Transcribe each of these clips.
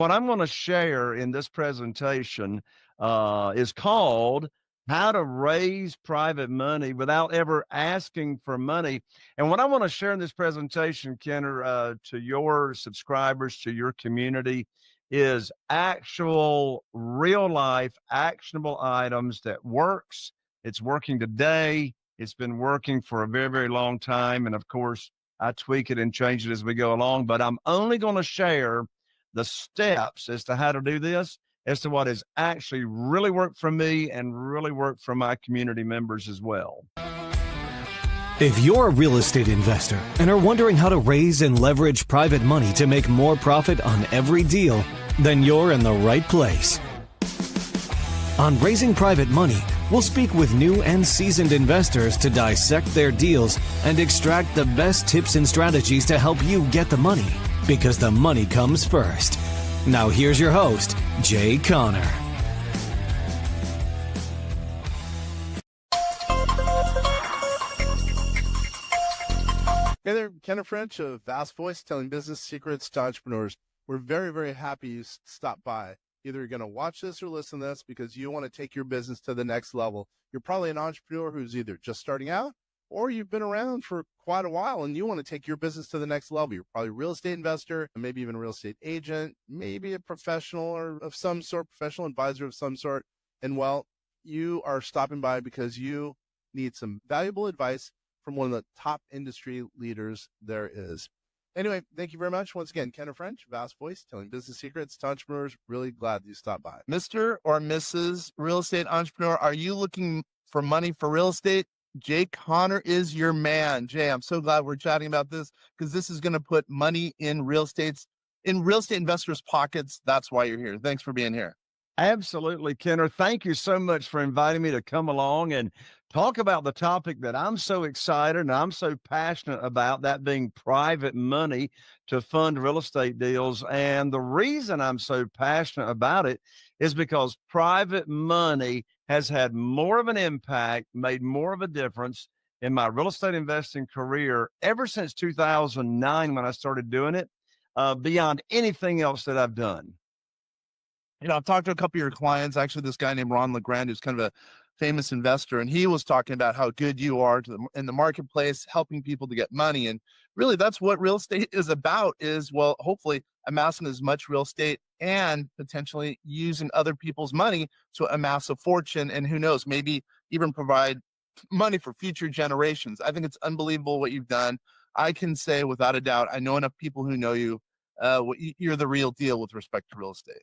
What I'm going to share in this presentation is called How to Raise Private Money Without Ever Asking for Money. And what I want to share in this presentation, Kenner, to your subscribers, to your community, is actual, real life, actionable items that works. It's working today. It's been working for a very, very long time. And of course, I tweak it and change it as we go along. But I'm only going to share the steps as to how to do this, as to what has actually really worked for me and really worked for my community members as well. If you're a real estate investor and are wondering how to raise and leverage private money to make more profit on every deal, then you're in the right place. On Raising Private Money, we'll speak with new and seasoned investors to dissect their deals and extract the best tips and strategies to help you get the money, because the money comes first. Now here's your host, Jay Conner. Hey there, Ken French of Vast Voice, telling business secrets to entrepreneurs. We're very, very happy you stopped by. Either you're going to watch this or listen to this because you want to take your business to the next level. You're probably an entrepreneur who's either just starting out or you've been around for quite a while and you want to take your business to the next level. You're probably a real estate investor, maybe even a real estate agent, maybe a professional or of some sort, professional advisor of some sort. And well, you are stopping by because you need some valuable advice from one of the top industry leaders there is. Anyway, thank you very much. Once again, Ken French, Vast Voice, telling business secrets to entrepreneurs. Really glad you stopped by. Mr. or Mrs. Real Estate Entrepreneur, are you looking for money for real estate? Jay Conner is your man. Jay, I'm so glad we're chatting about this because this is going to put money in real estate investors' pockets. That's why you're here. Thanks for being here. Absolutely, Kenner. Thank you so much for inviting me to come along and talk about the topic that I'm so excited and I'm so passionate about, that being private money to fund real estate deals. And the reason I'm so passionate about it is because private money has had more of an impact, made more of a difference in my real estate investing career ever since 2009 when I started doing it, beyond anything else that I've done. I've talked to a couple of your clients, actually this guy named Ron LeGrand, who's kind of a famous investor, and he was talking about how good you are in the marketplace, helping people to get money. And really that's what real estate is about, is, well, hopefully amassing as much real estate and potentially using other people's money to amass a fortune. And who knows, maybe even provide money for future generations. I think it's unbelievable what you've done. I can say without a doubt, I know enough people who know you, you're the real deal with respect to real estate.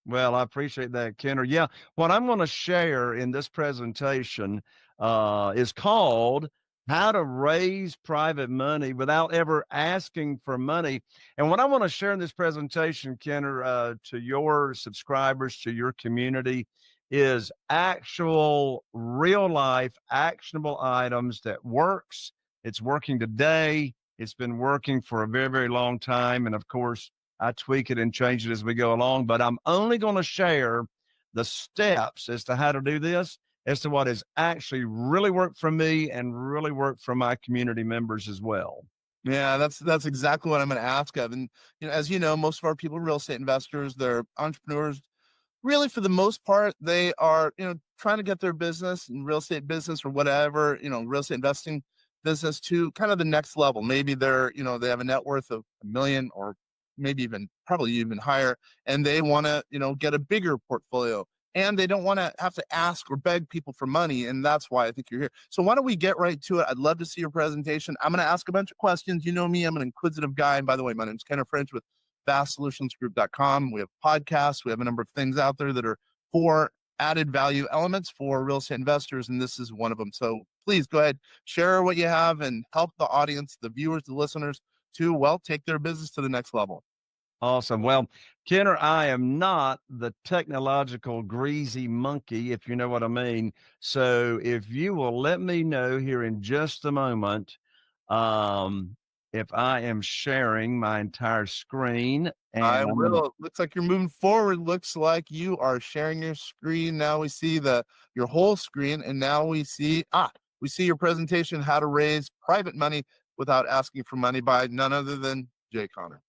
Well, I appreciate that, Kenner. Yeah, what I'm going to share in this presentation is called How to Raise Private Money Without Ever Asking for Money. And what I want to share in this presentation, Kenner, to your subscribers, to your community, is actual, real life, actionable items that works. It's working today. It's been working for a very, very long time. And of course, I tweak it and change it as we go along, but I'm only going to share the steps as to how to do this, as to what has actually really worked for me and really worked for my community members as well. Yeah, that's exactly what I'm going to ask of. And as you know, most of our people are real estate investors, they're entrepreneurs. Really, for the most part, they are, trying to get their business and real estate business or whatever, real estate investing business to kind of the next level. Maybe they're, they have a net worth of $1 million or maybe probably even higher, and they want to, get a bigger portfolio, and they don't want to have to ask or beg people for money. And that's why I think you're here. So why don't we get right to it? I'd love to see your presentation. I'm going to ask a bunch of questions. You know me, I'm an inquisitive guy. And by the way, my name is Ken French with vastsolutionsgroup.com. We have podcasts. We have a number of things out there that are for added value elements for real estate investors, and this is one of them. So please go ahead, share what you have and help the audience, the viewers, the listeners to, well, take their business to the next level. Awesome. Well, Kenner, I am not the technological greasy monkey, if you know what I mean. So if you will let me know here in just a moment, if I am sharing my entire screen. And I will. Looks like you're moving forward. Looks like you are sharing your screen. Now we see your whole screen, and now we see your presentation, How to Raise Private Money Without Asking for Money, by none other than Jay Conner.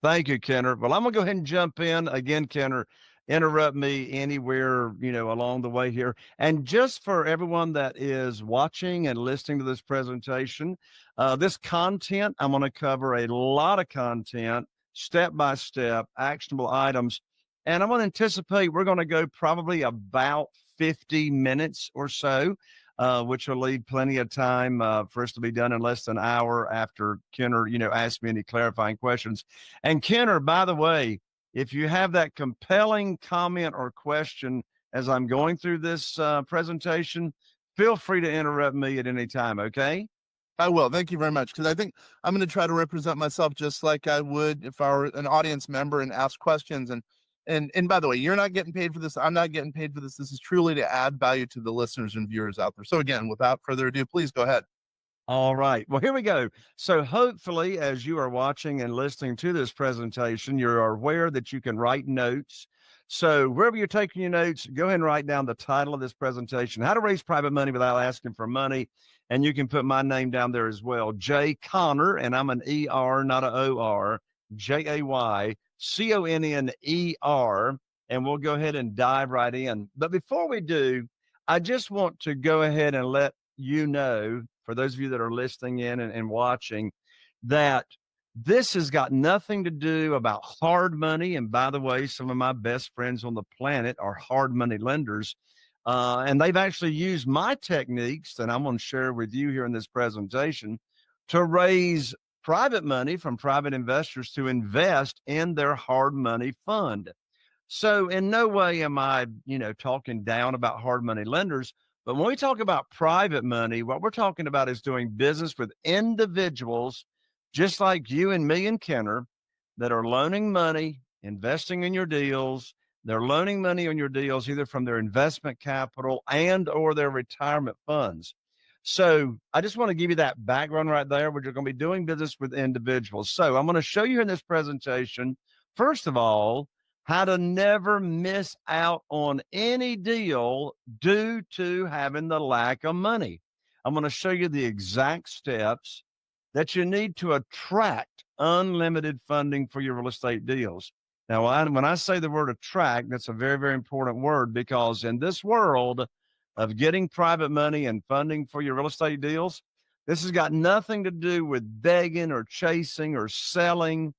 Thank you, Kenner. Well, I'm gonna go ahead and jump in again, Kenner. Interrupt me anywhere, along the way here. And just for everyone that is watching and listening to this presentation, this content, I'm going to cover a lot of content, step by step, actionable items. And I'm going to anticipate we're going to go probably about 50 minutes or so, which will leave plenty of time for us to be done in less than an hour after Kenner, asked me any clarifying questions. And Kenner, by the way, if you have that compelling comment or question as I'm going through this presentation, feel free to interrupt me at any time, okay? I will. Thank you very much. Because I think I'm going to try to represent myself just like I would if I were an audience member and ask questions. And by the way, you're not getting paid for this. I'm not getting paid for this. This is truly to add value to the listeners and viewers out there. So again, without further ado, please go ahead. All right. Well, here we go. So hopefully, as you are watching and listening to this presentation, you're aware that you can write notes. So wherever you're taking your notes, go ahead and write down the title of this presentation, How to Raise Private Money Without Asking for Money. And you can put my name down there as well, Jay Connor, and I'm an E-R, not a O-R, Jayconner. And we'll go ahead and dive right in. But before we do, I just want to go ahead and let you know, for those of you that are listening in and watching, that this has got nothing to do about hard money. And by the way, some of my best friends on the planet are hard money lenders. And they've actually used my techniques that I'm going to share with you here in this presentation to raise private money from private investors to invest in their hard money fund. So in no way am I, talking down about hard money lenders. But when we talk about private money, what we're talking about is doing business with individuals just like you and me and Kenner that are loaning money, investing in your deals. They're loaning money on your deals either from their investment capital and or their retirement funds. So I just want to give you that background right there, where you're going to be doing business with individuals. So I'm going to show you in this presentation, first of all, how to never miss out on any deal due to having the lack of money. I'm going to show you the exact steps that you need to attract unlimited funding for your real estate deals. Now, when I say the word attract, that's a very, very important word, because in this world of getting private money and funding for your real estate deals, this has got nothing to do with begging or chasing or selling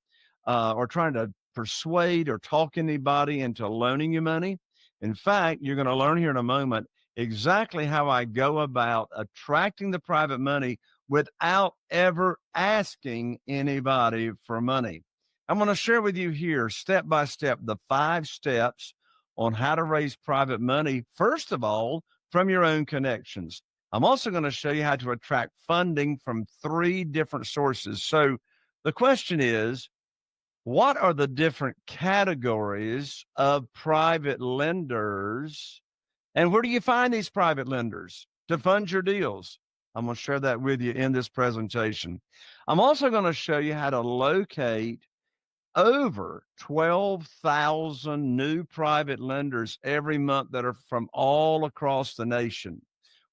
or trying to persuade or talk anybody into loaning you money. In fact, you're going to learn here in a moment exactly how I go about attracting the private money without ever asking anybody for money. I'm going to share with you here, step by step, the 5 steps on how to raise private money, first of all, from your own connections. I'm also going to show you how to attract funding from 3 different sources. So the question is, what are the different categories of private lenders, and where do you find these private lenders to fund your deals? I'm going to share that with you in this presentation. I'm also going to show you how to locate over 12,000 new private lenders every month that are from all across the nation.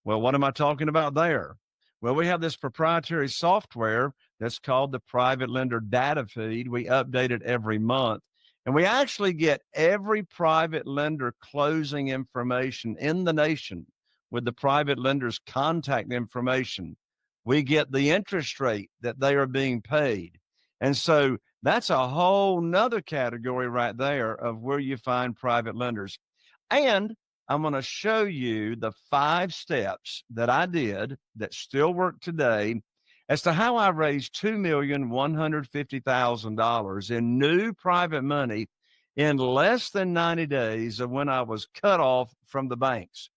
Well, what am I talking about there? Well, we have this proprietary software that's called the Private Lender Data Feed. We update it every month. And we actually get every private lender closing information in the nation with the private lender's contact information. We get the interest rate that they are being paid. And so that's a whole nother category right there of where you find private lenders. And I'm going to show you the 5 steps that I did that still work today as to how I raised $2,150,000 in new private money in less than 90 days of when I was cut off from the banks.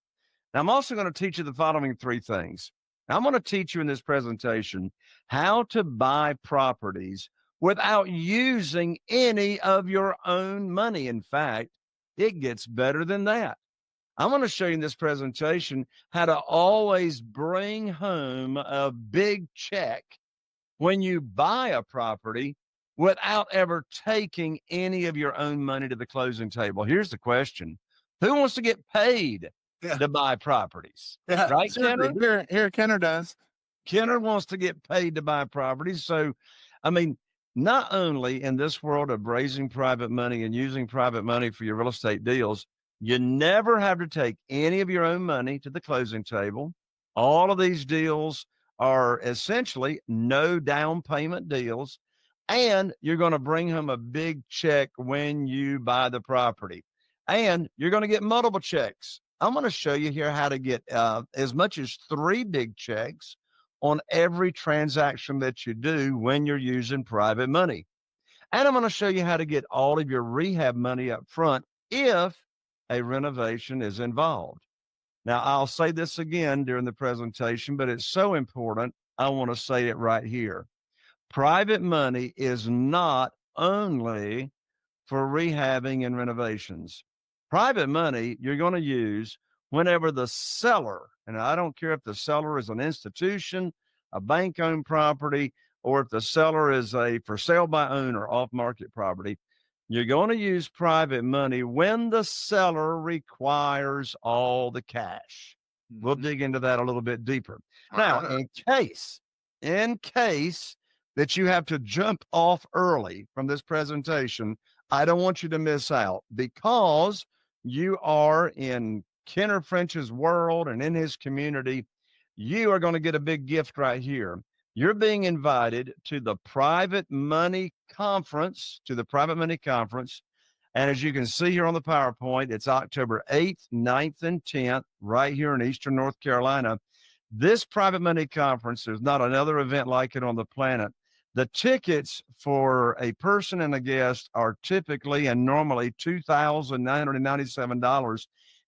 Now, I'm also going to teach you the following 3 things. Now, I'm going to teach you in this presentation how to buy properties without using any of your own money. In fact, it gets better than that. I'm going to show you in this presentation how to always bring home a big check when you buy a property without ever taking any of your own money to the closing table. Here's the question. Who wants to get paid to buy properties? Yeah, right, Kenner? Here, Kenner does. Kenner wants to get paid to buy properties. So, I mean, not only in this world of raising private money and using private money for your real estate deals, you never have to take any of your own money to the closing table. All of these deals are essentially no down payment deals, and you're going to bring home a big check when you buy the property, and you're going to get multiple checks. I'm going to show you here how to get as much as 3 big checks on every transaction that you do when you're using private money. And I'm going to show you how to get all of your rehab money up front if a renovation is involved. Now, I'll say this again during the presentation, but it's so important, I want to say it right here. Private money is not only for rehabbing and renovations. Private money you're going to use whenever the seller, and I don't care if the seller is an institution, a bank owned property, or if the seller is a for sale by owner off market property, you're going to use private money when the seller requires all the cash. We'll dig into that a little bit deeper. Now, in case that you have to jump off early from this presentation, I don't want you to miss out because you are in Kenner French's world and in his community. You are going to get a big gift right here. You're being invited to the Private Money Conference, And as you can see here on the PowerPoint, it's October 8th, 9th, and 10th, right here in Eastern North Carolina. This Private Money Conference, there's not another event like it on the planet. The tickets for a person and a guest are typically and normally $2,997.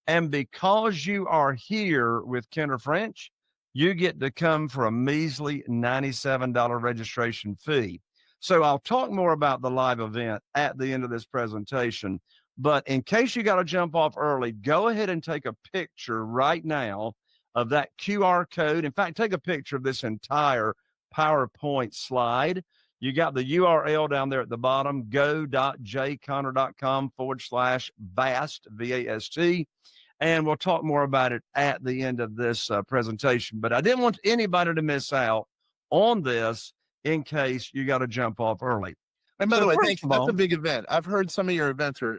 And because you are here with Kenner French, you get to come for a measly $97 registration fee. So I'll talk more about the live event at the end of this presentation. But in case you got to jump off early, go ahead and take a picture right now of that QR code. In fact, take a picture of this entire PowerPoint slide. You got the URL down there at the bottom, go.jconner.com/VAST, VAST. And we'll talk more about it at the end of this presentation. But I didn't want anybody to miss out on this in case you got to jump off early. And by the way, thank you. That's a big event. I've heard some of your events are,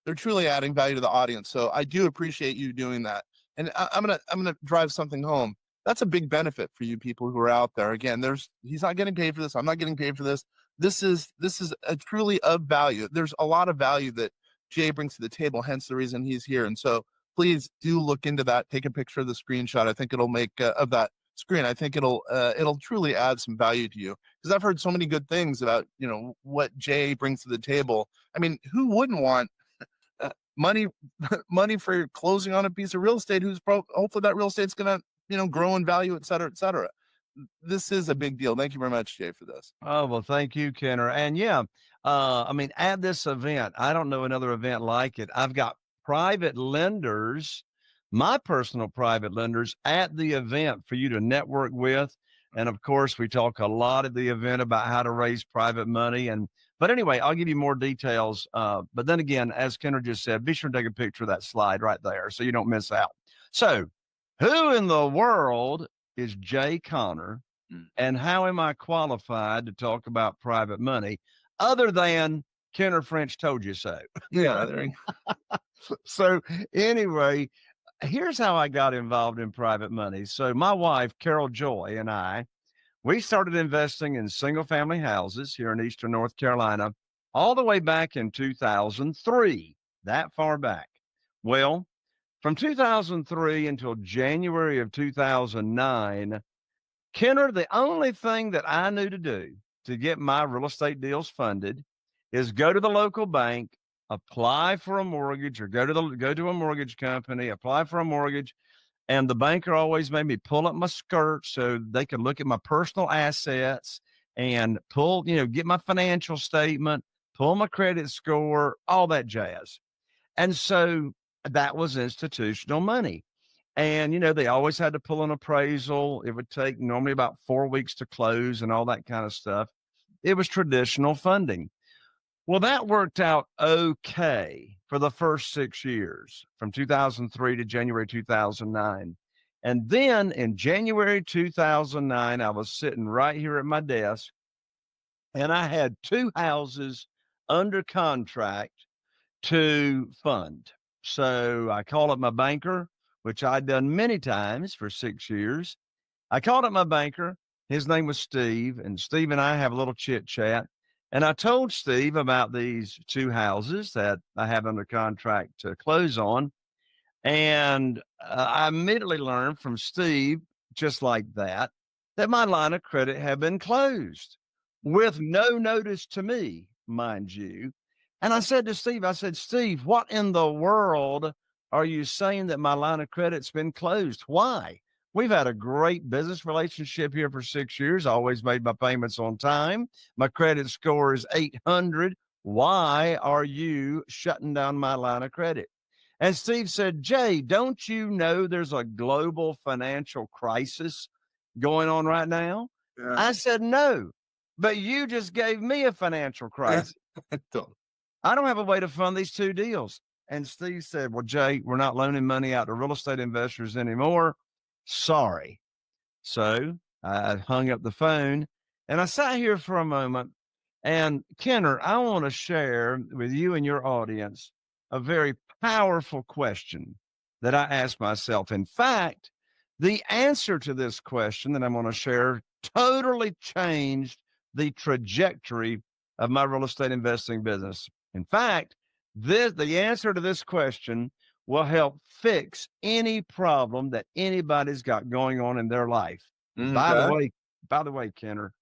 they're truly adding value to the audience. So I do appreciate you doing that. And I'm gonna drive something home. That's a big benefit for you people who are out there. Again, he's not getting paid for this. I'm not getting paid for this. This is a truly of value. There's a lot of value that Jay brings to the table, hence the reason he's here. And so please do look into that. Take a picture of the screenshot. I think it'll make of that screen. I think it'll truly add some value to you, because I've heard so many good things about what Jay brings to the table. I mean, who wouldn't want money for closing on a piece of real estate? Hopefully that real estate's gonna grow in value, et cetera, et cetera. This is a big deal. Thank you very much, Jay, for this. Oh, well, thank you, Kenner. And yeah, I mean, at this event, I don't know another event like it. I've got private lenders, my personal private lenders at the event for you to network with. And of course, we talk a lot at the event about how to raise private money. But anyway, I'll give you more details. But then again, as Kenner just said, be sure to take a picture of that slide right there so you don't miss out. So who in the world is Jay Conner, and how am I qualified to talk about private money other than Kenner French told you so? Yeah. So anyway, here's how I got involved in private money. So my wife, Carol Joy, and we started investing in single family houses here in Eastern North Carolina all the way back in 2003, that far back. Well, from 2003 until January of 2009, Kenner, the only thing that I knew to do to get my real estate deals funded is go to the local bank, apply for a mortgage, or go to a mortgage company, apply for a mortgage. And the banker always made me pull up my skirt so they could look at my personal assets and get my financial statement, pull my credit score, all that jazz. And so that was institutional money. And, they always had to pull an appraisal. It would take normally about 4 weeks to close and all that kind of stuff. It was traditional funding. Well, that worked out okay for the first 6 years, from 2003 to January 2009. And then in January 2009, I was sitting right here at my desk, and I had 2 houses under contract to fund. So I called up my banker, which I'd done many times for 6 years. I called up my banker. His name was Steve, and Steve and I have a little chit chat. And I told Steve about these 2 houses that I have under contract to close on. And I immediately learned from Steve, just like that, that my line of credit had been closed with no notice to me, mind you. And I said to Steve, I said, Steve, what in the world are you saying that my line of credit's been closed? Why? We've had a great business relationship here for 6 years. I always made my payments on time. My credit score is 800. Why are you shutting down my line of credit? And Steve said, Jay, don't you know there's a global financial crisis going on right now? Yeah. I said, no, but you just gave me a financial crisis. I don't have a way to fund these 2 deals. And Steve said, well, Jay, we're not loaning money out to real estate investors anymore. Sorry. So I hung up the phone and I sat here for a moment. And Kenner, I want to share with you and your audience a very powerful question that I asked myself. In fact, the answer to this question that I'm going to share totally changed the trajectory of my real estate investing business. In fact, the answer to this question will help fix any problem that anybody's got going on in their life. By the way, Kenner,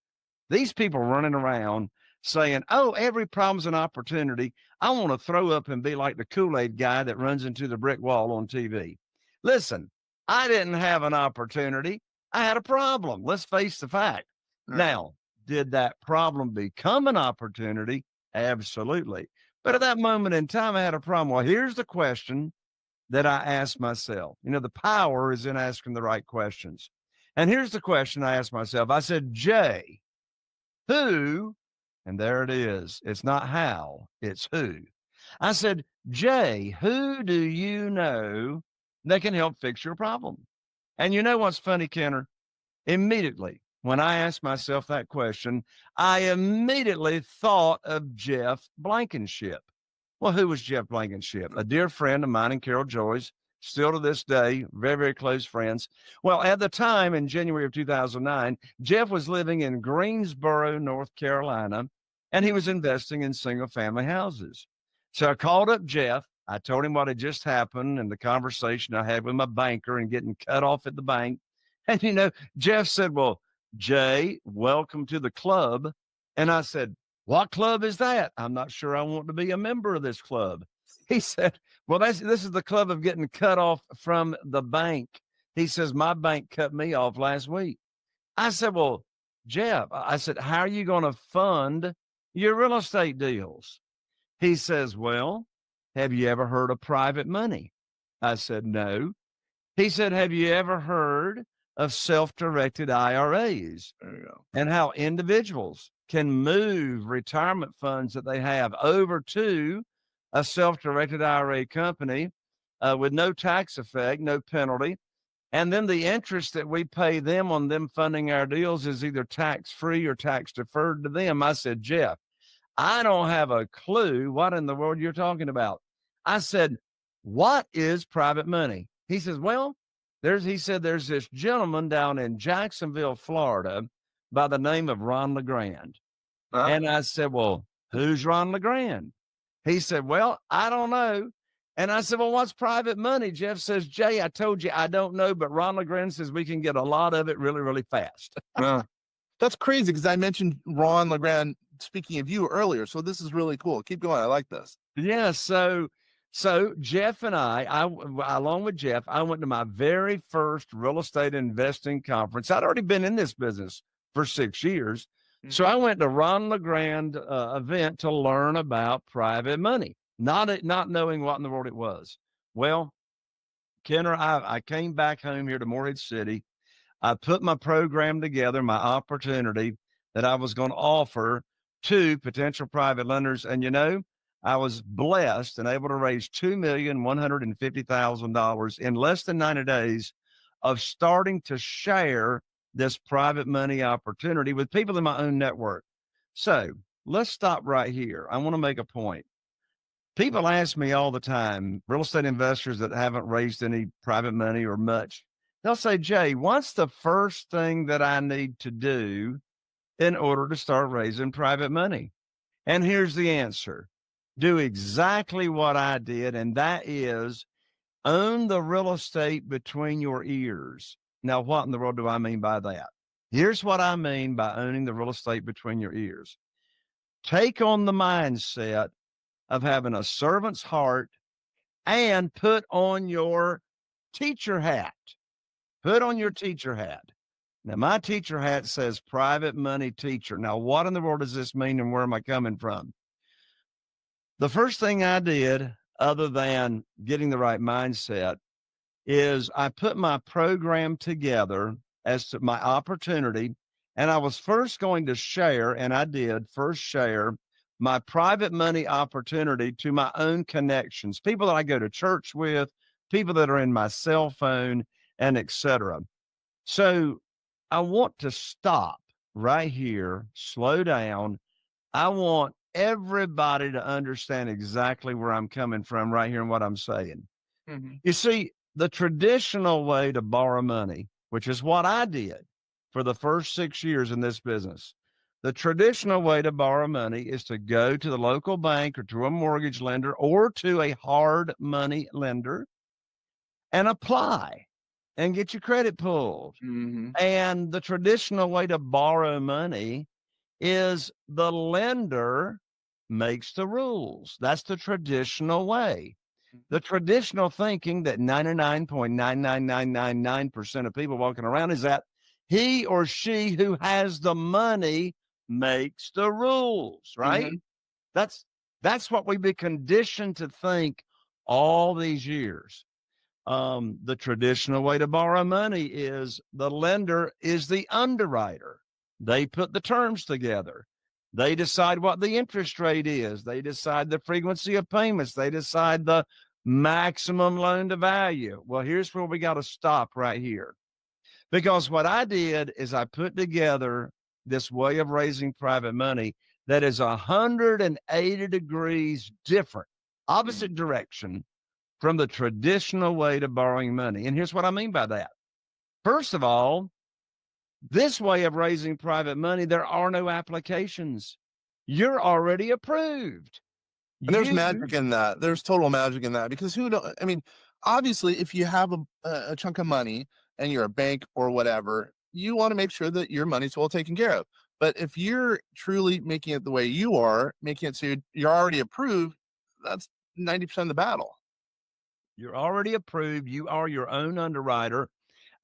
these people running around saying, oh, every problem's an opportunity. I want to throw up and be like the Kool-Aid guy that runs into the brick wall on TV. Listen, I didn't have an opportunity. I had a problem. Let's face the fact. Right. Now, did that problem become an opportunity? Absolutely. But at that moment in time, I had a problem. Well, here's the question that I asked myself. You know, the power is in asking the right questions. And here's the question I asked myself. I said, Jay, who, and there it is. It's not how, it's who. I said, Jay, who do you know that can help fix your problem? And you know what's funny, Kenner? Immediately, when I asked myself that question, I immediately thought of Jeff Blankenship. Well, who was Jeff Blankenship? A dear friend of mine and Carol Joy's, still to this day, very, very close friends. Well, at the time in January of 2009, Jeff was living in Greensboro, North Carolina, and he was investing in single family houses. So I called up Jeff. I told him what had just happened and the conversation I had with my banker and getting cut off at the bank. And, you know, Jeff said, well, Jay, welcome to the club. And I said, what club is that? I'm not sure I want to be a member of this club. He said, well, this is the club of getting cut off from the bank. He says, my bank cut me off last week. I said, well, Jeff, I said, how are you going to fund your real estate deals? He says, well, have you ever heard of private money? I said, no. He said, have you ever heard of self-directed IRAs? There you go. And how individuals can move retirement funds that they have over to a self-directed IRA company with no tax effect, no penalty. And then the interest that we pay them on them funding our deals is either tax-free or tax-deferred to them. I said, Jeff, I don't have a clue what in the world you're talking about. I said, what is private money? He says, well, there's this gentleman down in Jacksonville, Florida, by the name of Ron LeGrand. And I said, well, who's Ron LeGrand? He said, well, I don't know. And I said, well, what's private money? Jeff says, Jay, I told you, I don't know, but Ron LeGrand says we can get a lot of it really, really fast. That's crazy because I mentioned Ron LeGrand, speaking of you earlier. So this is really cool. Keep going. I like this. Yeah. So Jeff and I, along with Jeff, I went to my very first real estate investing conference. I'd already been in this business for 6 years. So I went to Ron LeGrand event to learn about private money, not knowing what in the world it was. Well, Kenner, I came back home here to Morehead City. I put my program together, my opportunity that I was going to offer to potential private lenders. And, you know, I was blessed and able to raise $2,150,000 in less than 90 days of starting to share this private money opportunity with people in my own network. So let's stop right here. I want to make a point. People ask me all the time, real estate investors that haven't raised any private money or much, they'll say, Jay, what's the first thing that I need to do in order to start raising private money? And here's the answer. Do exactly what I did, and that is own the real estate between your ears. Now, what in the world do I mean by that? Here's what I mean by owning the real estate between your ears. Take on the mindset of having a servant's heart and put on your teacher hat. Put on your teacher hat. Now, my teacher hat says private money teacher. Now, what in the world does this mean and where am I coming from? The first thing I did, other than getting the right mindset, is I put my program together as to my opportunity. And I was first going to share, and I did first share my private money opportunity to my own connections, people that I go to church with, people that are in my cell phone, and etc. So I want to stop right here, slow down. I want everybody to understand exactly where I'm coming from right here and what I'm saying. Mhm. You see, the traditional way to borrow money, which is what I did for the first 6 years in this business, the traditional way to borrow money is to go to the local bank or to a mortgage lender or to a hard money lender and apply and get your credit pulled. Mhm. And the traditional way to borrow money is the lender makes the rules. That's the traditional way. The traditional thinking that 99.99999% of people walking around is that he or she who has the money makes the rules, right? Mhm. That's what we've been conditioned to think all these years. The traditional way to borrow money is the lender is the underwriter. They put the terms together. They decide what the interest rate is. They decide the frequency of payments. They decide the maximum loan to value. Well, here's where we got to stop right here. Because what I did is I put together this way of raising private money that is 180 degrees different, opposite direction from the traditional way to borrowing money. And here's what I mean by that. First of all, this way of raising private money, there are no applications. You're already approved. And there's You, magic in that. There's total magic in that because I mean, obviously, if you have a chunk of money and you're a bank or whatever, you want to make sure that your money's well taken care of. But if you're truly making it the way you are, making it so you're already approved, that's 90% of the battle. you're already approved. You are your own underwriter.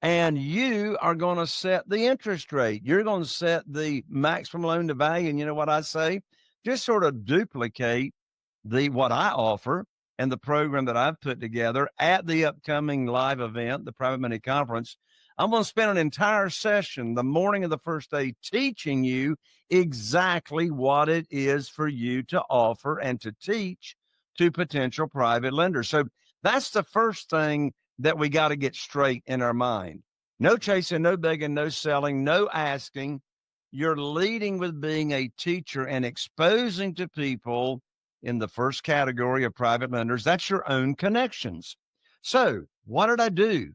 And you are going to set the interest rate. You're going to set the maximum loan to value. And you know what I say? Just sort of duplicate what I offer and the program that I've put together at the upcoming live event, the Private Money Conference. I'm going to spend an entire session the morning of the first day teaching you exactly what it is for you to offer and to teach to potential private lenders. So that's the first thing that we got to get straight in our mind. No chasing, no begging, no selling, no asking. You're leading with being a teacher and exposing to people in the first category of private lenders. That's your own connections. So what did I do?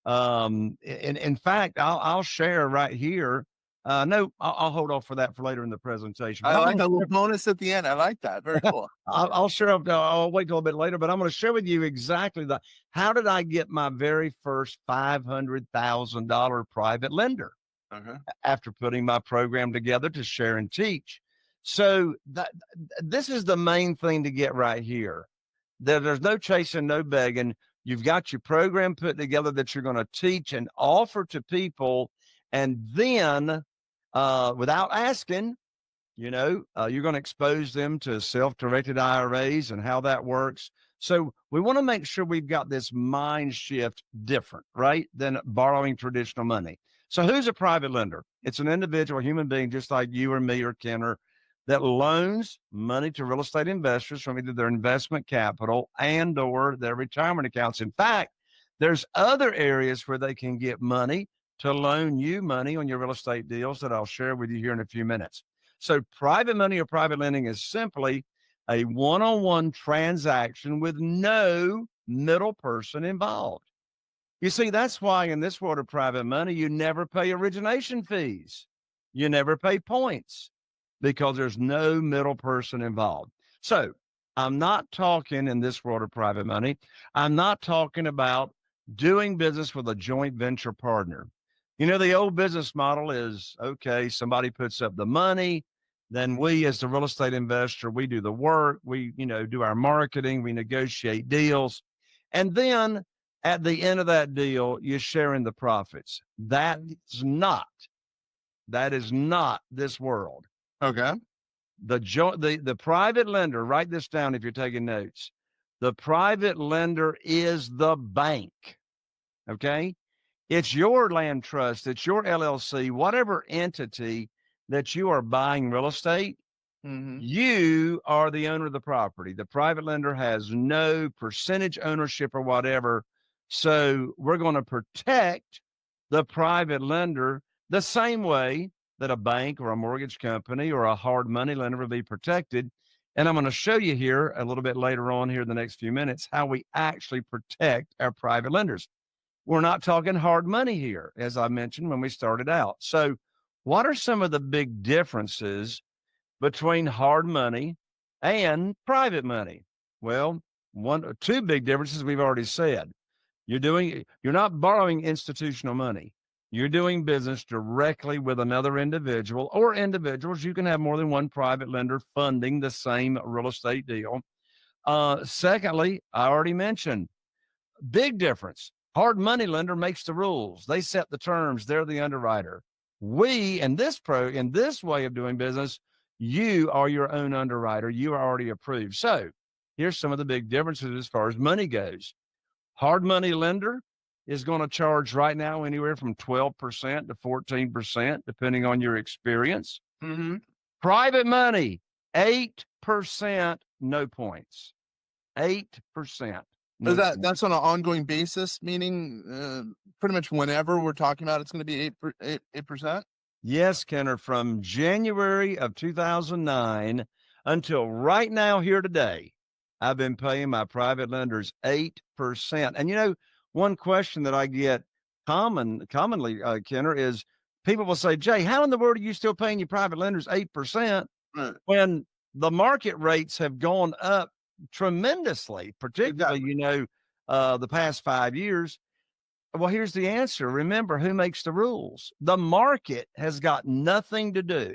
In fact, I'll share right here. No, I'll hold off for that for later in the presentation. But I I'm like gonna a little bonus at the end. I like that. Very cool. I'll share. I'll wait till a bit later, but I'm going to share with you exactly how did I get my very first $500,000 private lender Okay. after putting my program together to share and teach. So this is the main thing to get right here. There's no chasing, no begging. You've got your program put together that you're going to teach and offer to people, and then without asking, you're going to expose them to self-directed IRAs and how that works. So we want to make sure we've got this mind shift different, right, than borrowing traditional money. So who's a private lender? It's an individual human being just like you or me or Kenner that loans money to real estate investors from either their investment capital and or their retirement accounts. In fact, there's other areas where they can get money to loan you money on your real estate deals that I'll share with you here in a few minutes. So private money or private lending is simply a one-on-one transaction with no middle person involved. You see, that's why in this world of private money, you never pay origination fees. You never pay points because there's no middle person involved. So I'm not talking in this world of private money. I'm not talking about doing business with a joint venture partner. You know, the old business model is, okay, somebody puts up the money, then we as the real estate investor, we do the work, we, do our marketing, we negotiate deals. And then at the end of that deal, you're sharing the profits. That is not this world. Okay. The private lender, write this down if you're taking notes. The private lender is the bank. Okay. It's your land trust, it's your LLC, whatever entity that you are buying real estate, you are the owner of the property. The private lender has no percentage ownership or whatever. So we're going to protect the private lender the same way that a bank or a mortgage company or a hard money lender will be protected. And I'm going to show you here a little bit later on here in the next few minutes how we actually protect our private lenders. We're not talking hard money here, as I mentioned when we started out. So what are some of the big differences between hard money and private money? Well, two big differences we've already said. You're not borrowing institutional money. You're doing business directly with another individual or individuals. You can have more than one private lender funding the same real estate deal. Secondly, I already mentioned, big difference. Hard money lender makes the rules. They set the terms. They're the underwriter. We, in this way of doing business, you are your own underwriter. You are already approved. So here's some of the big differences as far as money goes. Hard money lender is going to charge right now anywhere from 12% to 14%, depending on your experience. Private money, 8%, no points. 8%. No That's on an ongoing basis, meaning pretty much whenever we're talking about it's going to be 8%? Yes, Kenner, from January of 2009 until right now here today, I've been paying my private lenders 8%. And one question that I get commonly, Kenner, is people will say, Jay, how in the world are you still paying your private lenders 8% when the market rates have gone up tremendously, particularly, the past 5 years? Well, here's the answer. Remember, who makes the rules? The market has got nothing to do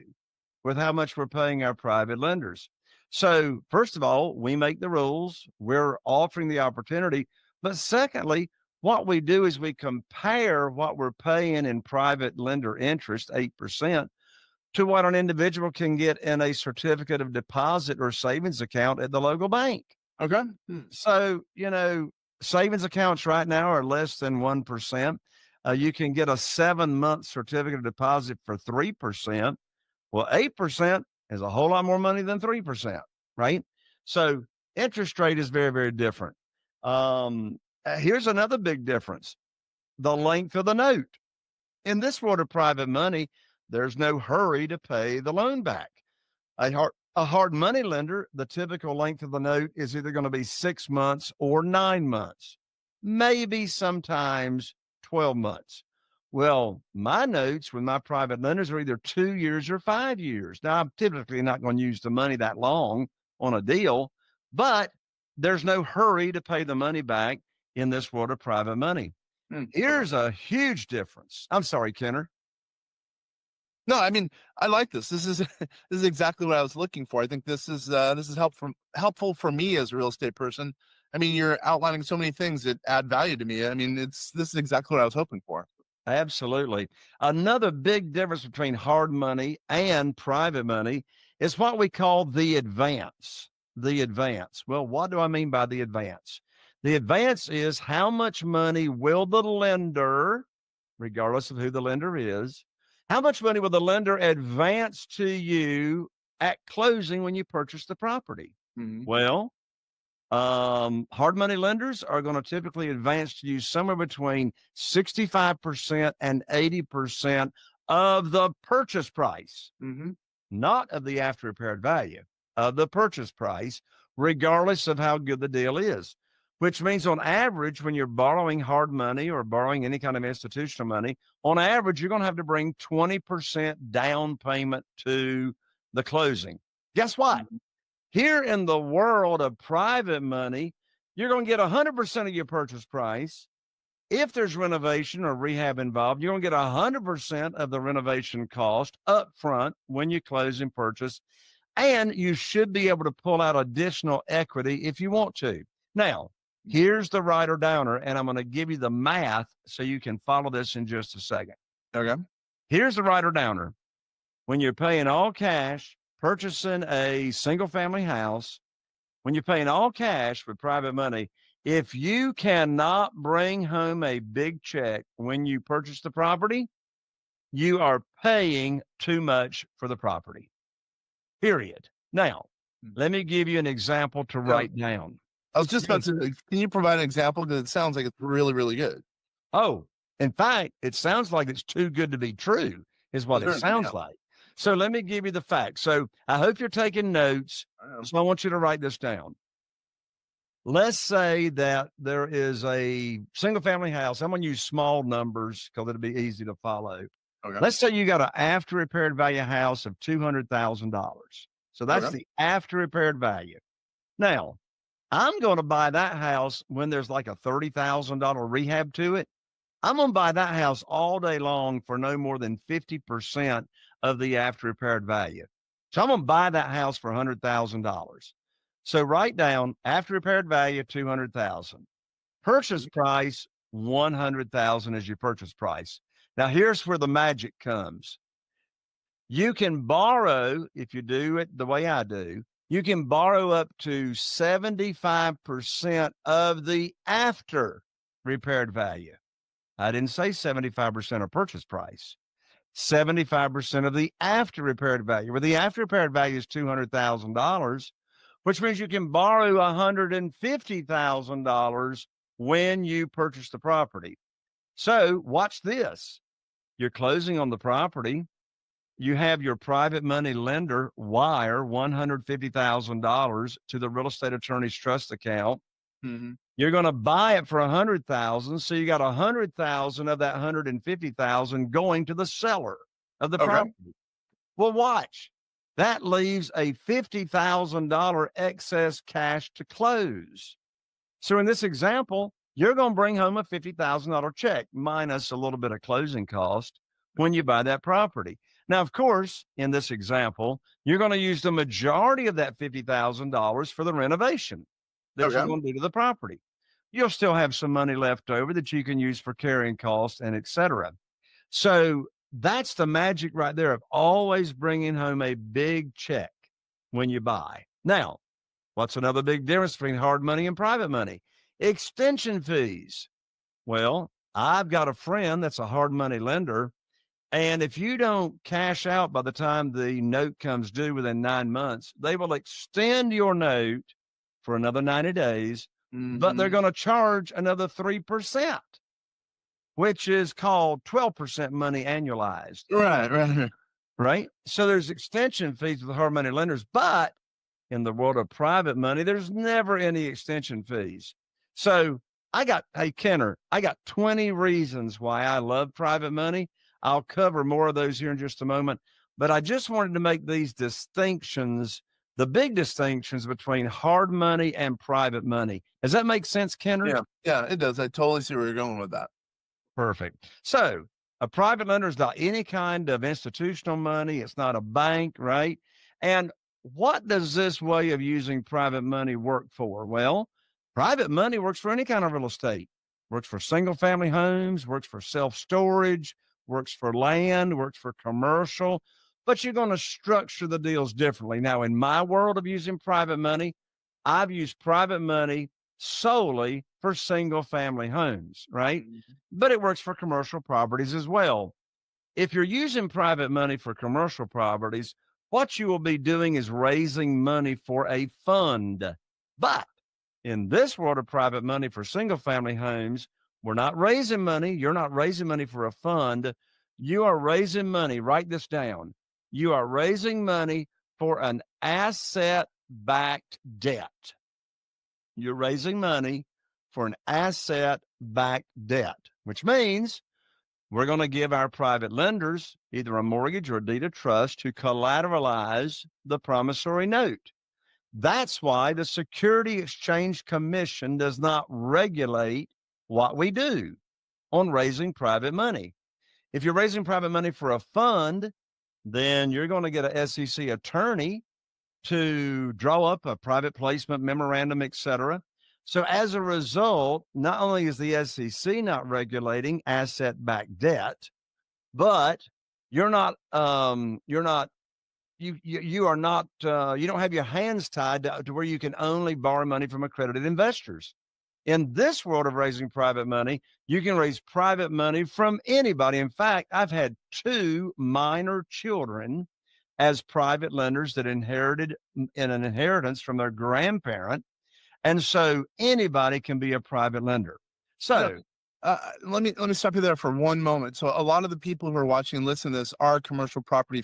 with how much we're paying our private lenders. So first of all, we make the rules. We're offering the opportunity. But secondly, what we do is we compare what we're paying in private lender interest, 8%, to what an individual can get in a certificate of deposit or savings account at the local bank. Okay. So, savings accounts right now are less than 1%. You can get a 7-month certificate of deposit for 3%. Well, 8% is a whole lot more money than 3%, right? So interest rate is very, very different. Here's another big difference: the length of the note. In this world of private money, there's no hurry to pay the loan back. A hard money lender, the typical length of the note is either going to be 6 months or 9 months, maybe sometimes 12 months. Well, my notes with my private lenders are either 2 years or 5 years. Now, I'm typically not going to use the money that long on a deal, but there's no hurry to pay the money back in this world of private money. Here's a huge difference. I'm sorry, Kenner. No, I mean, I like this. This is exactly what I was looking for. I think this is helpful for me as a real estate person. I mean, you're outlining so many things that add value to me. I mean, this is exactly what I was hoping for. Absolutely. Another big difference between hard money and private money is what we call the advance. The advance. Well, what do I mean by the advance? The advance is how much money will the lender, regardless of who the lender is, how much money will the lender advance to you at closing when you purchase the property? Well, hard money lenders are going to typically advance to you somewhere between 65% and 80% of the purchase price. not of the after repaired value, of the purchase price, regardless of how good the deal is. Which means on average, when you're borrowing hard money or borrowing any kind of institutional money, on average, you're going to have to bring 20% down payment to the closing. Guess what? Here in the world of private money, you're going to get 100% of your purchase price. If there's renovation or rehab involved, you're going to get 100% of the renovation cost up front when you close and purchase. And you should be able to pull out additional equity if you want to. Now, here's the writer downer, and I'm going to give you the math so you can follow this in just a second. Okay. Here's the writer downer. When you're paying all cash, purchasing a single family house, when you're paying all cash with private money, if you cannot bring home a big check when you purchase the property, you are paying too much for the property. Period. Now, let me give you an example to write down. I was just about to, can you provide an example? Because it sounds like it's really, really good. Oh, in fact, it sounds like it's too good to be true, is what it sounds like. So let me give you the facts. So I hope you're taking notes. So I want you to write this down. Let's say that there is a single family house. I'm going to use small numbers because it'll be easy to follow. Okay. Let's say you got an after repaired value house of $200,000. So that's the after repaired value. Now, I'm going to buy that house when there's like a $30,000 rehab to it. I'm going to buy that house all day long for no more than 50% of the after repaired value. So I'm going to buy that house for $100,000. So write down after repaired value, $200,000. Purchase price, $100,000 is your purchase price. Now here's where the magic comes. You can borrow, if you do it the way I do, you can borrow up to 75% of the after repaired value. I didn't say 75% of purchase price. 75% of the after repaired value, where the after repaired value is $200,000, which means you can borrow $150,000 when you purchase the property. So watch this. You're closing on the property. You have your private money lender wire $150,000 to the real estate attorney's trust account. Mm-hmm. You're going to buy it for $100,000. So you got $100,000 of that $150,000 going to the seller of the property. Well, watch. That leaves a $50,000 excess cash to close. So in this example, you're going to bring home a $50,000 check minus a little bit of closing cost when you buy that property. Now, of course, in this example, you're going to use the majority of that $50,000 for the renovation that you're going to do to the property. You'll still have some money left over that you can use for carrying costs and et cetera. So that's the magic right there of always bringing home a big check when you buy. Now, what's another big difference between hard money and private money? Extension fees. Well, I've got a friend that's a hard money lender. And if you don't cash out by the time the note comes due within 9 months, they will extend your note for another 90 days, but they're going to charge another 3%, which is called 12% money annualized. Right. So there's extension fees with the hard money lenders, but in the world of private money, there's never any extension fees. So hey, Kenner, I got 20 reasons why I love private money. I'll cover more of those here in just a moment, but I just wanted to make these distinctions, the big distinctions between hard money and private money. Does that make sense, Kenner? Yeah, it does. I totally see where you're going with that. Perfect. So a private lender is not any kind of institutional money. It's not a bank, right? And what does this way of using private money work for? Well, private money works for any kind of real estate, works for single family homes, works for self-storage, works for land, works for commercial, but you're going to structure the deals differently. Now, in my world of using private money, I've used private money solely for single family homes, right? But it works for commercial properties as well. If you're using private money for commercial properties, what you will be doing is raising money for a fund. But in this world of private money for single family homes, we're not raising money. You're not raising money for a fund. You are raising money. Write this down. You are raising money for an asset-backed debt. You're raising money for an asset-backed debt, which means we're going to give our private lenders either a mortgage or a deed of trust to collateralize the promissory note. That's why the Security Exchange Commission does not regulate what we do on raising private money. If you're raising private money for a fund, then you're going to get an SEC attorney to draw up a private placement memorandum, et cetera. So as a result, not only is the SEC not regulating asset-backed debt, but you don't have your hands tied to where you can only borrow money from accredited investors. In this world of raising private money, you can raise private money from anybody. In fact, I've had 2 minor children as private lenders that inherited in an inheritance from their grandparent. And so anybody can be a private lender. So let me stop you there for one moment. So a lot of the people who are watching and listening to this are commercial property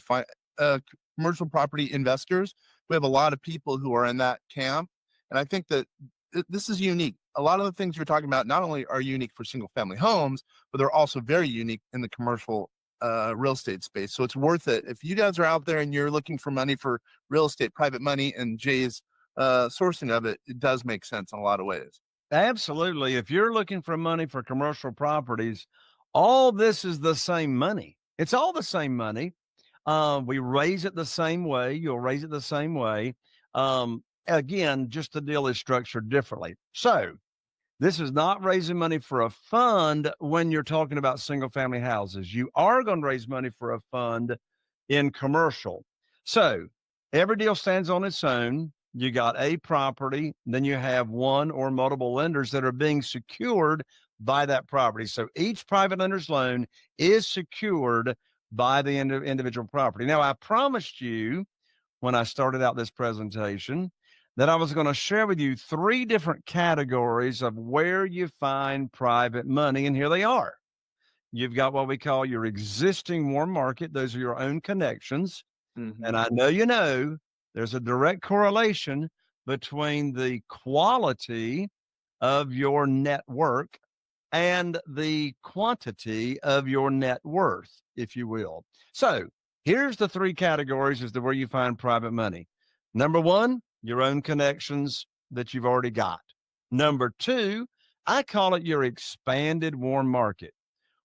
investors. We have a lot of people who are in that camp. And I think that this is unique. A lot of the things you're talking about not only are unique for single family homes, but they're also very unique in the commercial real estate space. So it's worth it. If you guys are out there and you're looking for money for real estate, private money, and Jay's sourcing of it, it does make sense in a lot of ways. absolutely. If you're looking for money for commercial properties, all this is the same money. It's all the same money. We raise it the same way. You'll raise it the same way. Again, just the deal is structured differently. So this is not raising money for a fund when you're talking about single family houses. You are going to raise money for a fund in commercial. So every deal stands on its own. You got a property, then you have one or multiple lenders that are being secured by that property. So each private lender's loan is secured by the individual property. Now, I promised you when I started out this presentation that I was going to share with you 3 different categories of where you find private money, and here they are. You've got what we call your existing warm market. Those are your own connections. Mm-hmm. And I know there's a direct correlation between the quality of your network and the quantity of your net worth, if you will. So here's the 3 categories as to where you find private money. Number 1, your own connections that you've already got. Number 2, I call it your expanded warm market.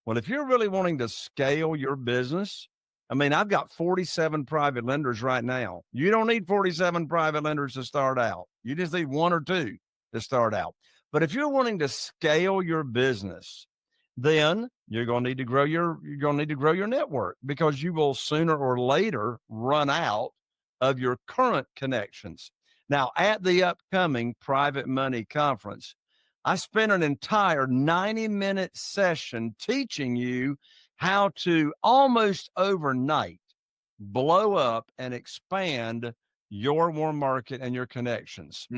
Well, if you're really wanting to scale your business, I mean, I've got 47 private lenders right now. You don't need 47 private lenders to start out. You just need 1 or 2 to start out. But if you're wanting to scale your business, then you're going to need to grow your network, because you will sooner or later run out of your current connections. Now, at the upcoming Private Money Conference, I spent an entire 90-minute session teaching you how to almost overnight blow up and expand your warm market and your connections.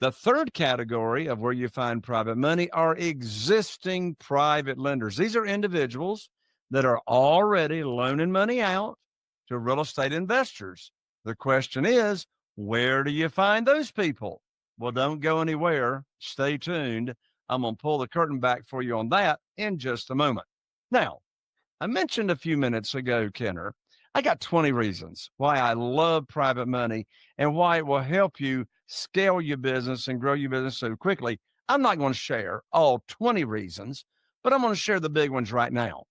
The third category of where you find private money are existing private lenders. These are individuals that are already loaning money out to real estate investors. The question is, where do you find those people? Well, don't go anywhere. Stay tuned. I'm going to pull the curtain back for you on that in just a moment. Now, I mentioned a few minutes ago, Kenner, I got 20 reasons why I love private money and why it will help you scale your business and grow your business so quickly. I'm not going to share all 20 reasons, but I'm going to share the big ones right now.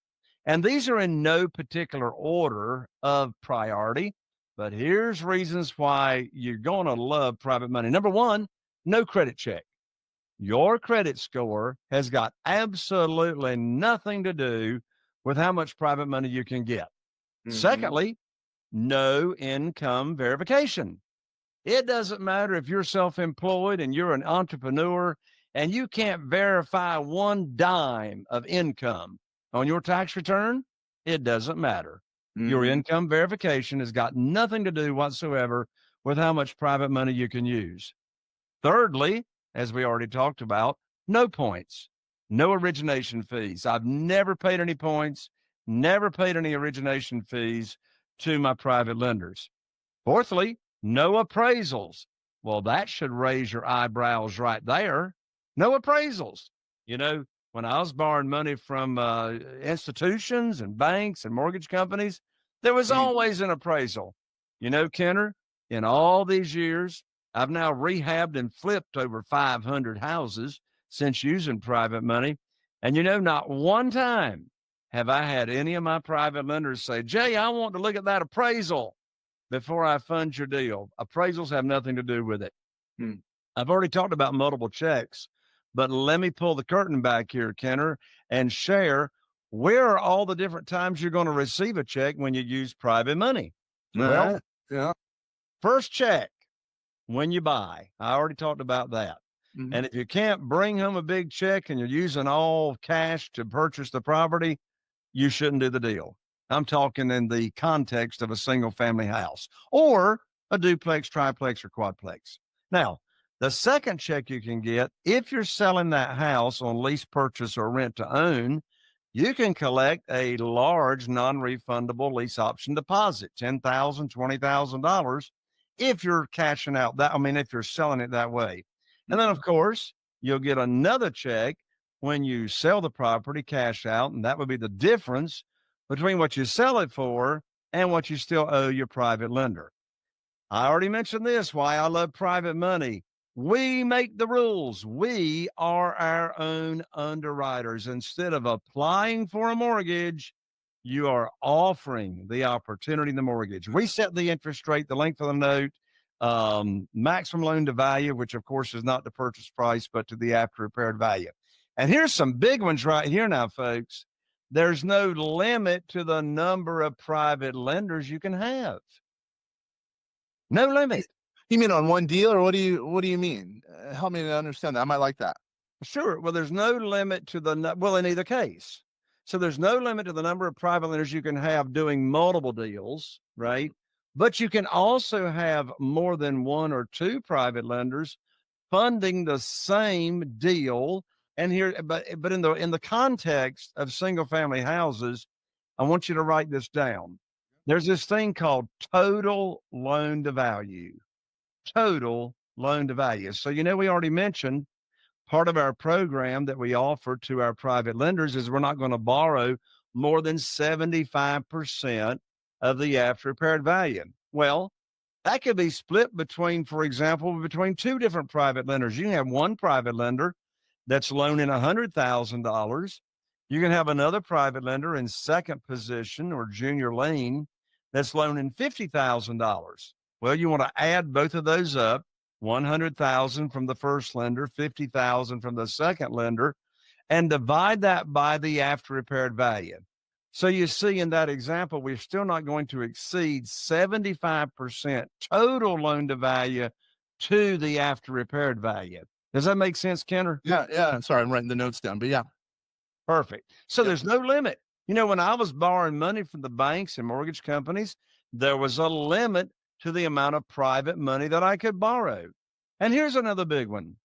And these are in no particular order of priority, but here's reasons why you're going to love private money. Number 1, no credit check. Your credit score has got absolutely nothing to do with how much private money you can get. Mm-hmm. Secondly, no income verification. It doesn't matter if you're self-employed and you're an entrepreneur and you can't verify 1 dime of income on your tax return. It doesn't matter. Mm-hmm. Your income verification has got nothing to do whatsoever with how much private money you can use. Thirdly, as we already talked about, no points, no origination fees. I've never paid any points, never paid any origination fees. to my private lenders. Fourthly, no appraisals. Well, that should raise your eyebrows right there. No appraisals. You know, when I was borrowing money from institutions and banks and mortgage companies, there was always an appraisal. You know, Kenner, in all these years, I've now rehabbed and flipped over 500 houses since using private money. And, you know, not one time have I had any of my private lenders say, Jay, I want to look at that appraisal before I fund your deal. Appraisals have nothing to do with it. I've already talked about multiple checks, but let me pull the curtain back here, Kenner, and share where are all the different times you're going to receive a check when you use private money. Well, yeah. First check when you buy. I already talked about that. And if you can't bring home a big check and you're using all cash to purchase the property, you shouldn't do the deal. I'm talking in the context of a single family house or a duplex, triplex, or quadplex. Now, the second check you can get, if you're selling that house on lease purchase or rent to own, you can collect a large non-refundable lease option deposit, $10,000, $20,000, if you're cashing out that. I mean, if you're selling it that way. And then, of course, you'll get another check when you sell the property, cash out, and that would be the difference between what you sell it for and what you still owe your private lender. I already mentioned this, why I love private money. We make the rules. We are our own underwriters. Instead of applying for a mortgage, you are offering the opportunity in the mortgage. We set the interest rate, the length of the note, maximum loan to value, which of course is not the purchase price, but to the after repaired value. And here's some big ones right here now, folks. There's no limit to the number of private lenders you can have. No limit. You mean on one deal, or what do you mean? Help me to understand that. I might like that. Sure. Well, there's no limit to in either case. So there's no limit to the number of private lenders you can have doing multiple deals, right? But you can also have more than one or two private lenders funding the same deal. And here, but in the context of single family houses, I want you to write this down. There's this thing called total loan to value. Total loan to value. So, you know, we already mentioned part of our program that we offer to our private lenders is we're not going to borrow more than 75% of the after repaired value. Well, that could be split between, for example, between two different private lenders. You can have one private lender that's loaning $100,000. You can have another private lender in second position or junior lien that's loaning $50,000. Well, you want to add both of those up, 100,000 from the first lender, 50,000 from the second lender, and divide that by the after repaired value. So you see in that example, we're still not going to exceed 75% total loan to value to the after repaired value. Does that make sense, Kenner? Yeah. Sorry, I'm writing the notes down, but yeah. Perfect. So there's no limit. You know, when I was borrowing money from the banks and mortgage companies, there was a limit to the amount of private money that I could borrow. And here's another big one.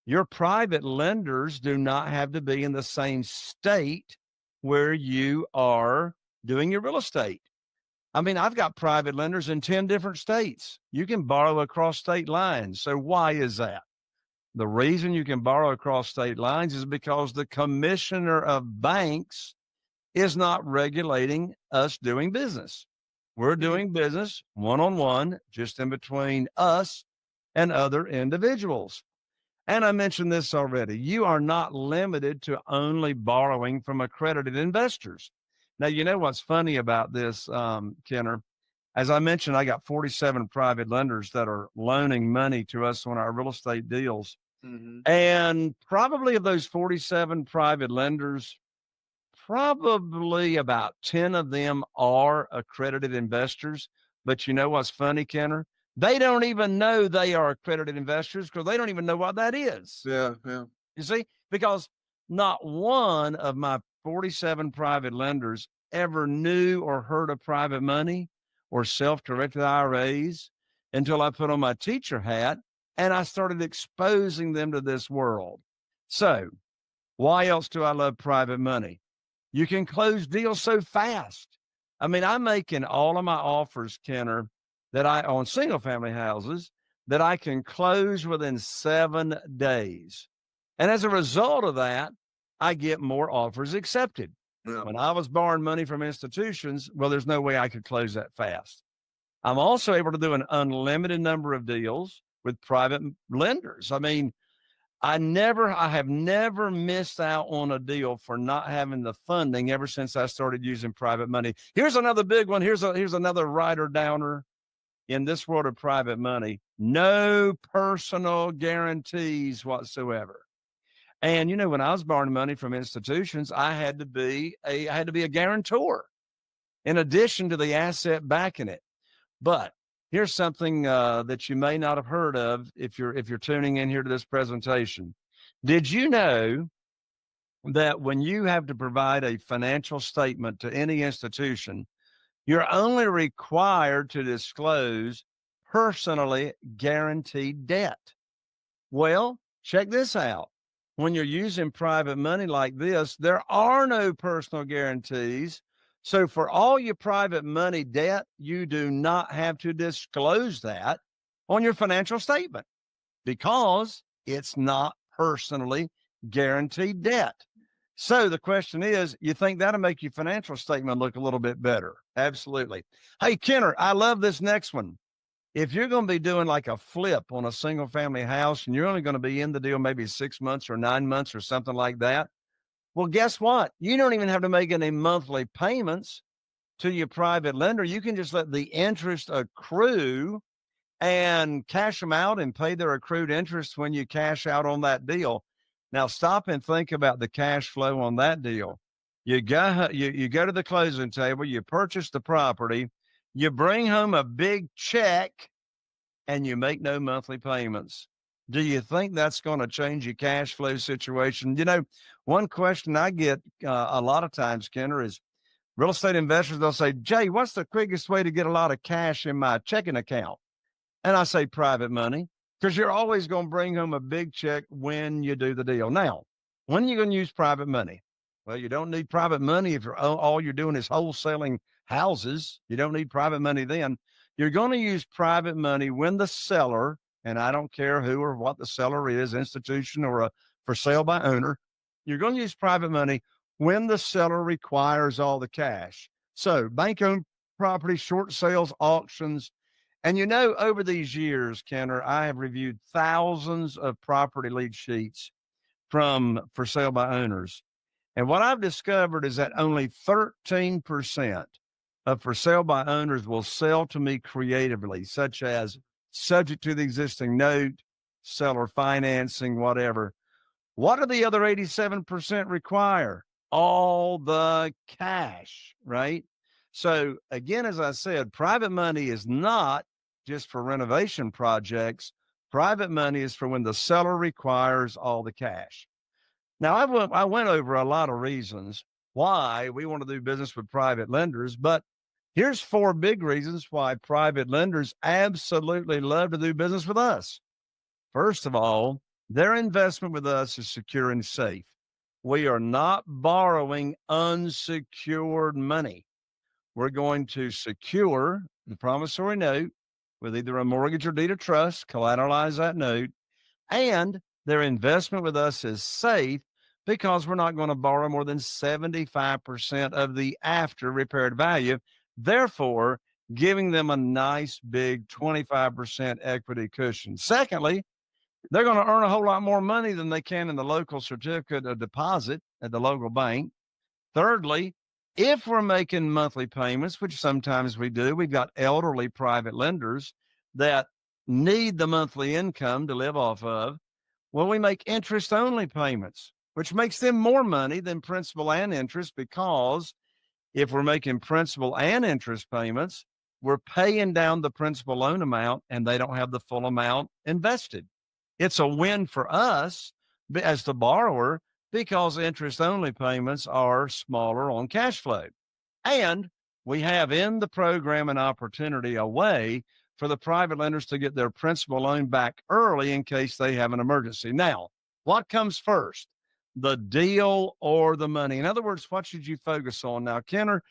Your private lenders do not have to be in the same state where you are doing your real estate. I mean, I've got private lenders in 10 different states. You can borrow across state lines. So why is that? The reason you can borrow across state lines is because the commissioner of banks is not regulating us doing business. We're doing business one-on-one, just in between us and other individuals. And I mentioned this already. You are not limited to only borrowing from accredited investors. Now, you know what's funny about this, Kenner? As I mentioned, I got 47 private lenders that are loaning money to us on our real estate deals. And probably of those 47 private lenders, probably about 10 of them are accredited investors. But you know what's funny, Kenner? They don't even know they are accredited investors because they don't even know what that is. Yeah. You see, because not one of my 47 private lenders ever knew or heard of private money or self-directed IRAs until I put on my teacher hat and I started exposing them to this world. So why else do I love private money? You can close deals so fast. I mean, I'm making all of my offers, Kenner, that I on single family houses that I can close within 7 days. And as a result of that, I get more offers accepted. Yeah. When I was borrowing money from institutions, well, there's no way I could close that fast. I'm also able to do an unlimited number of deals with private lenders. I mean, I have never missed out on a deal for not having the funding ever since I started using private money. Here's another big one. Here's another rider downer in this world of private money. No personal guarantees whatsoever. And when I was borrowing money from institutions, I had to be a guarantor in addition to the asset backing it. But here's something that you may not have heard of if you're tuning in here to this presentation. Did you know that when you have to provide a financial statement to any institution, you're only required to disclose personally guaranteed debt? Well, check this out. When you're using private money like this, there are no personal guarantees. So for all your private money debt, you do not have to disclose that on your financial statement because it's not personally guaranteed debt. So the question is, you think that'll make your financial statement look a little bit better? Absolutely. Hey, Kenner, I love this next one. If you're going to be doing like a flip on a single family house and you're only going to be in the deal maybe 6 months or 9 months or something like that, well, guess what? You don't even have to make any monthly payments to your private lender. You can just let the interest accrue and cash them out and pay their accrued interest when you cash out on that deal. Now, stop and think about the cash flow on that deal. You go to the closing table, you purchase the property, you bring home a big check, and you make no monthly payments. Do you think that's going to change your cash flow situation? One question I get a lot of times, Kenner, is real estate investors, they'll say, Jay, what's the quickest way to get a lot of cash in my checking account? And I say private money, because you're always going to bring home a big check when you do the deal. Now, when are you going to use private money? Well, you don't need private money if all you're doing is wholesaling houses. You don't need private money then. You're going to use private money when the seller, and I don't care who or what the seller is, institution or a for sale by owner, you're going to use private money when the seller requires all the cash. So bank-owned property, short sales, auctions. And over these years, Kenner, I have reviewed thousands of property lead sheets from for sale by owners. And what I've discovered is that only 13% of for sale by owners will sell to me creatively, such as subject to the existing note, seller financing, whatever. What do the other 87% require? All the cash, right? So again, as I said, private money is not just for renovation projects. Private money is for when the seller requires all the cash. Now, I went over a lot of reasons why we want to do business with private lenders, but here's 4 big reasons why private lenders absolutely love to do business with us. First of all, their investment with us is secure and safe. We are not borrowing unsecured money. We're going to secure the promissory note with either a mortgage or deed of trust, collateralize that note, and their investment with us is safe because we're not going to borrow more than 75% of the after repaired value, therefore giving them a nice big 25% equity cushion. Secondly, they're going to earn a whole lot more money than they can in the local certificate of deposit at the local bank. Thirdly, if we're making monthly payments, which sometimes we do, we've got elderly private lenders that need the monthly income to live off of. Well, we make interest-only payments, which makes them more money than principal and interest, because if we're making principal and interest payments, we're paying down the principal loan amount and they don't have the full amount invested. It's a win for us as the borrower because interest-only payments are smaller on cash flow. And we have in the program an opportunity, a way for the private lenders to get their principal loan back early in case they have an emergency. Now, what comes first, the deal or the money? In other words, what should you focus on? Now, Kenner,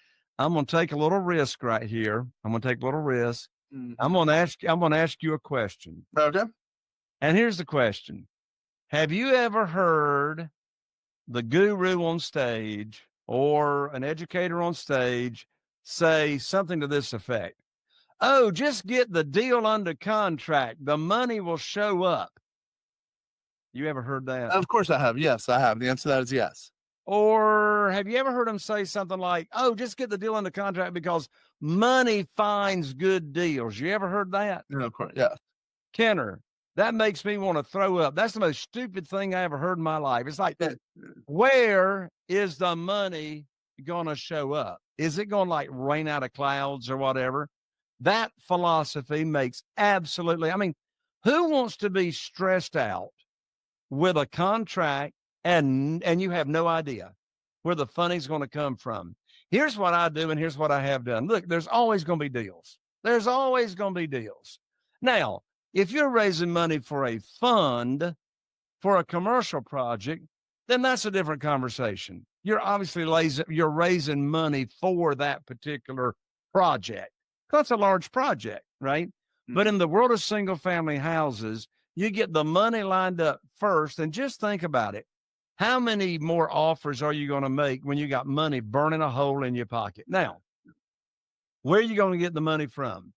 I'm going to take a little risk right here. I'm going to take a little risk. Mhm. I'm going to ask you a question. Okay. And here's the question. Have you ever heard the guru on stage or an educator on stage say something to this effect? Oh, just get the deal under contract. The money will show up. You ever heard that? Of course I have. Yes, I have. The answer to that is yes. Or have you ever heard them say something like, oh, just get the deal under contract because money finds good deals? You ever heard that? Yeah, of course. Yeah. Kenner, that makes me want to throw up. That's the most stupid thing I ever heard in my life. It's like, Yeah. where is the money going to show up? Is it going to like rain out of clouds or whatever? That philosophy makes absolutely, I mean, who wants to be stressed out with a contract and you have no idea where the funding's going to come from? Here's what I do and here's what I have done. Look, there's always going to be deals. There's always going to be deals. Now, if you're raising money for a fund, for a commercial project, then that's a different conversation. You're obviously you're raising money for that particular project. That's a large project, right? But in the world of single family houses, you get the money lined up first. And just think about it. How many more offers are you going to make when you got money burning a hole in your pocket? Now, where are you going to get the money from?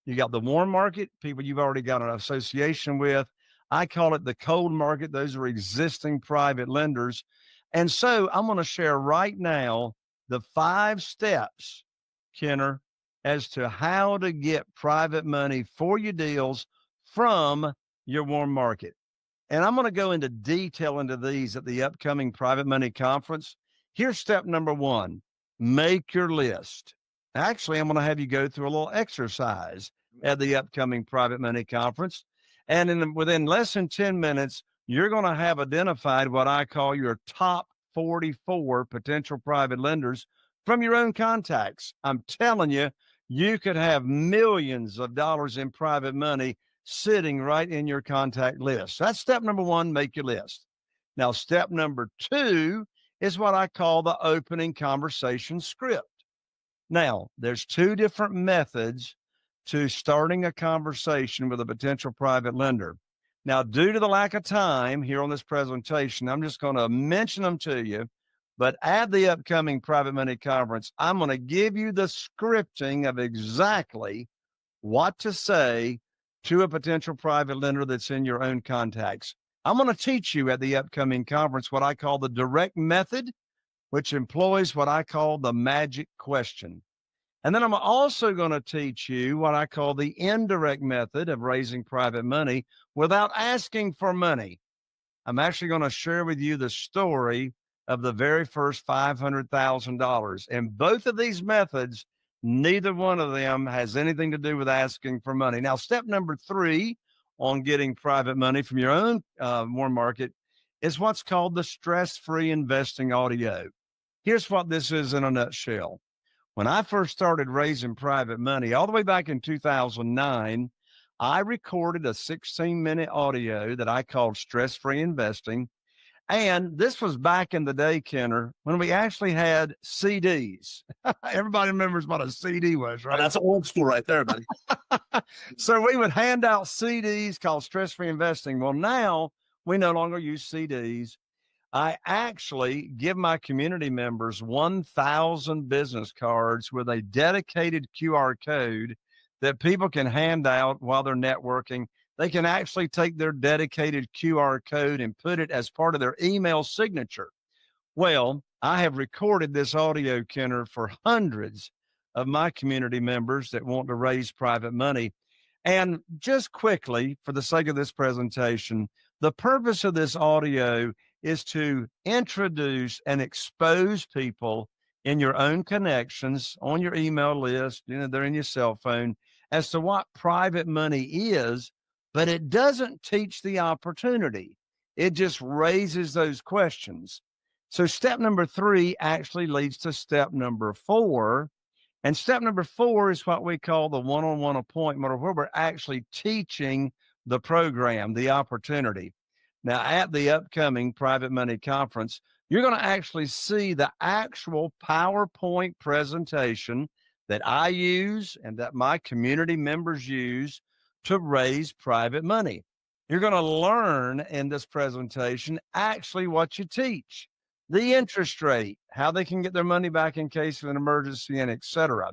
You got the warm market, people you've already got an association with. I call it the cold market. Those are existing private lenders. And so I'm going to share right now the 5 steps, Kenner, as to how to get private money for your deals from your warm market. And I'm going to go into detail into these at the upcoming Private Money Conference. Here's step number 1, make your list. Actually, I'm going to have you go through a little exercise at the upcoming Private Money Conference. And within less than 10 minutes, you're going to have identified what I call your top 44 potential private lenders from your own contacts. I'm telling you, you could have millions of dollars in private money sitting right in your contact list. That's step number 1, make your list. Now, step number 2 is what I call the opening conversation script. Now, there's 2 different methods to starting a conversation with a potential private lender. Now, due to the lack of time here on this presentation, I'm just going to mention them to you. But at the upcoming Private Money Conference, I'm going to give you the scripting of exactly what to say to a potential private lender that's in your own contacts. I'm going to teach you at the upcoming conference what I call the direct method, which employs what I call the magic question. And then I'm also going to teach you what I call the indirect method of raising private money without asking for money. I'm actually going to share with you the story of the very first $500,000. And both of these methods, neither one of them has anything to do with asking for money. Now, step number 3 on getting private money from your own warm market is what's called the stress-free investing audio. Here's what this is in a nutshell. When I first started raising private money, all the way back in 2009, I recorded a 16-minute audio that I called Stress-Free Investing. And this was back in the day, Kenner, when we actually had CDs. Everybody remembers what a CD was, right? Oh, that's old school right there, buddy. So we would hand out CDs called Stress-Free Investing. Well, now we no longer use CDs. I actually give my community members 1,000 business cards with a dedicated QR code that people can hand out while they're networking. They can actually take their dedicated QR code and put it as part of their email signature. Well, I have recorded this audio, Kenner, for hundreds of my community members that want to raise private money. And just quickly, for the sake of this presentation, the purpose of this audio is to introduce and expose people in your own connections, on your email list, they're in your cell phone, as to what private money is, but it doesn't teach the opportunity. It just raises those questions. So step number 3 actually leads to step number 4. And step number 4 is what we call the one-on-one appointment, or where we're actually teaching the program, the opportunity. Now, at the upcoming Private Money Conference, You're going to actually see the actual PowerPoint presentation that I use and that my community members use to raise private money. You're going to learn in this presentation actually what you teach, the interest rate, how they can get their money back in case of an emergency, and et cetera.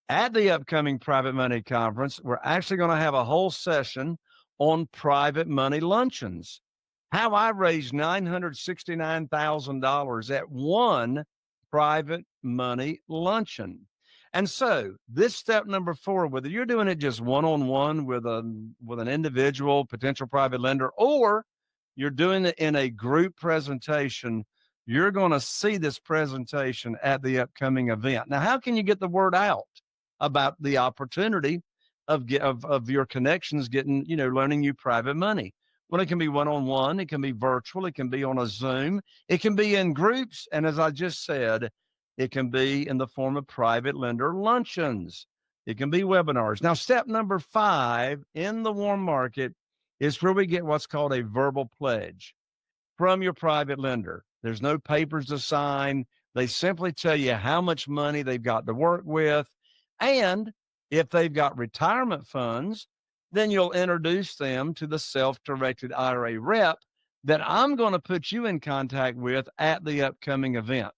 At the upcoming Private Money Conference, we're actually going to have a whole session on private money luncheons. How I raised $969,000 at one private money luncheon. And so this step number 4, whether you're doing it just one-on-one with an individual potential private lender, or you're doing it in a group presentation, you're going to see this presentation at the upcoming event. Now, how can you get the word out about the opportunity of your connections getting, learning you private money? Well, it can be one-on-one, it can be virtual, it can be on a Zoom, it can be in groups, and as I just said, it can be in the form of private lender luncheons. It can be webinars. Now, step number 5 in the warm market is where we get what's called a verbal pledge from your private lender. There's no papers to sign. They simply tell you how much money they've got to work with. And if they've got retirement funds, then you'll introduce them to the self-directed IRA rep that I'm going to put you in contact with at the upcoming event.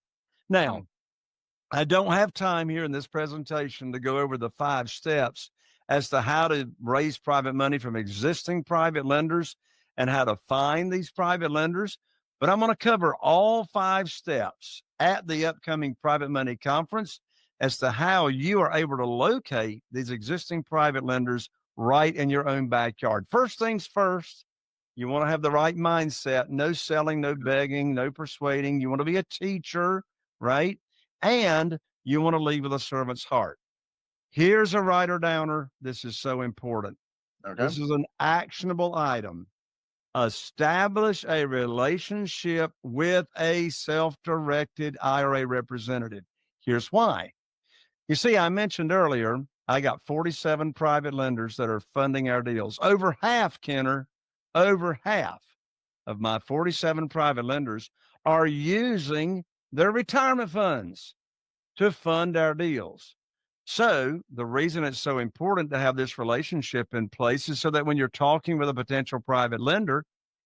Now, I don't have time here in this presentation to go over the 5 steps as to how to raise private money from existing private lenders and how to find these private lenders, but I'm going to cover all 5 steps at the upcoming Private Money Conference as to how you are able to locate these existing private lenders right in your own backyard. First things first, you want to have the right mindset. No selling, no begging, no persuading. You want to be a teacher, right? And you want to lead with a servant's heart. Here's a writer downer. This is so important. Okay. This is an actionable item. Establish a relationship with a self-directed IRA representative. Here's why. You see, I mentioned earlier, I got 47 private lenders that are funding our deals. Over half, Kenner, over half of my 47 private lenders are using their retirement funds to fund our deals. So the reason it's so important to have this relationship in place is so that when you're talking with a potential private lender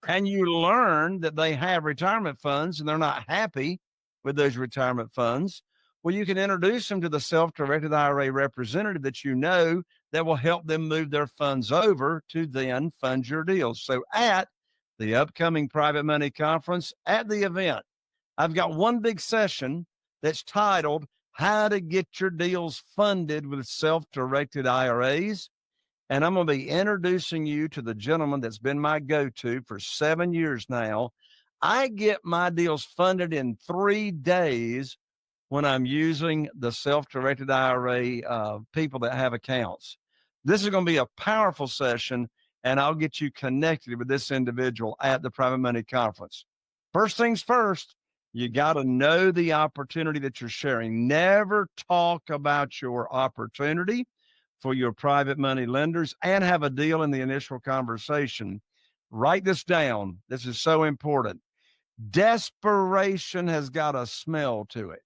and you learn that they have retirement funds and they're not happy with those retirement funds, well, you can introduce them to the self-directed IRA representative that you know that will help them move their funds over to then fund your deals. So at the upcoming Private Money Conference, at the event, I've got one big session that's titled How to Get Your Deals Funded with Self-Directed IRAs. And I'm going to be introducing you to the gentleman that's been my go-to for 7 years now. I get my deals funded in 3 days when I'm using the self-directed IRA people that have accounts. This is going to be a powerful session, and I'll get you connected with this individual at the Private Money Conference. First things first, you got to know the opportunity that you're sharing. Never talk about your opportunity for your private money lenders and have a deal in the initial conversation. Write this down. This is so important. Desperation has got a smell to it.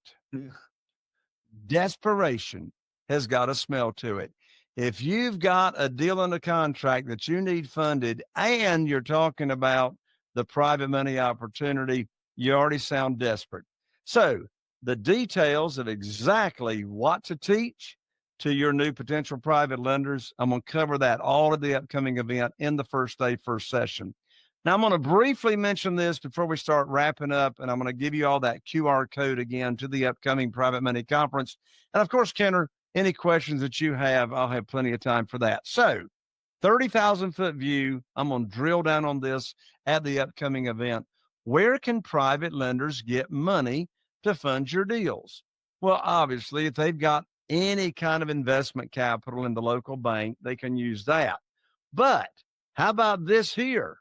Desperation has got a smell to it. If you've got a deal under contract that you need funded and you're talking about the private money opportunity, you already sound desperate. So the details of exactly what to teach to your new potential private lenders, I'm going to cover that all at the upcoming event in the first day, first session. Now, I'm going to briefly mention this before we start wrapping up, and I'm going to give you all that QR code again to the upcoming Private Money Conference. And of course, Kenner, any questions that you have, I'll have plenty of time for that. So 30,000 foot view, I'm going to drill down on this at the upcoming event. Where can private lenders get money to fund your deals? Well, obviously, if they've got any kind of investment capital in the local bank, they can use that. But how about this here?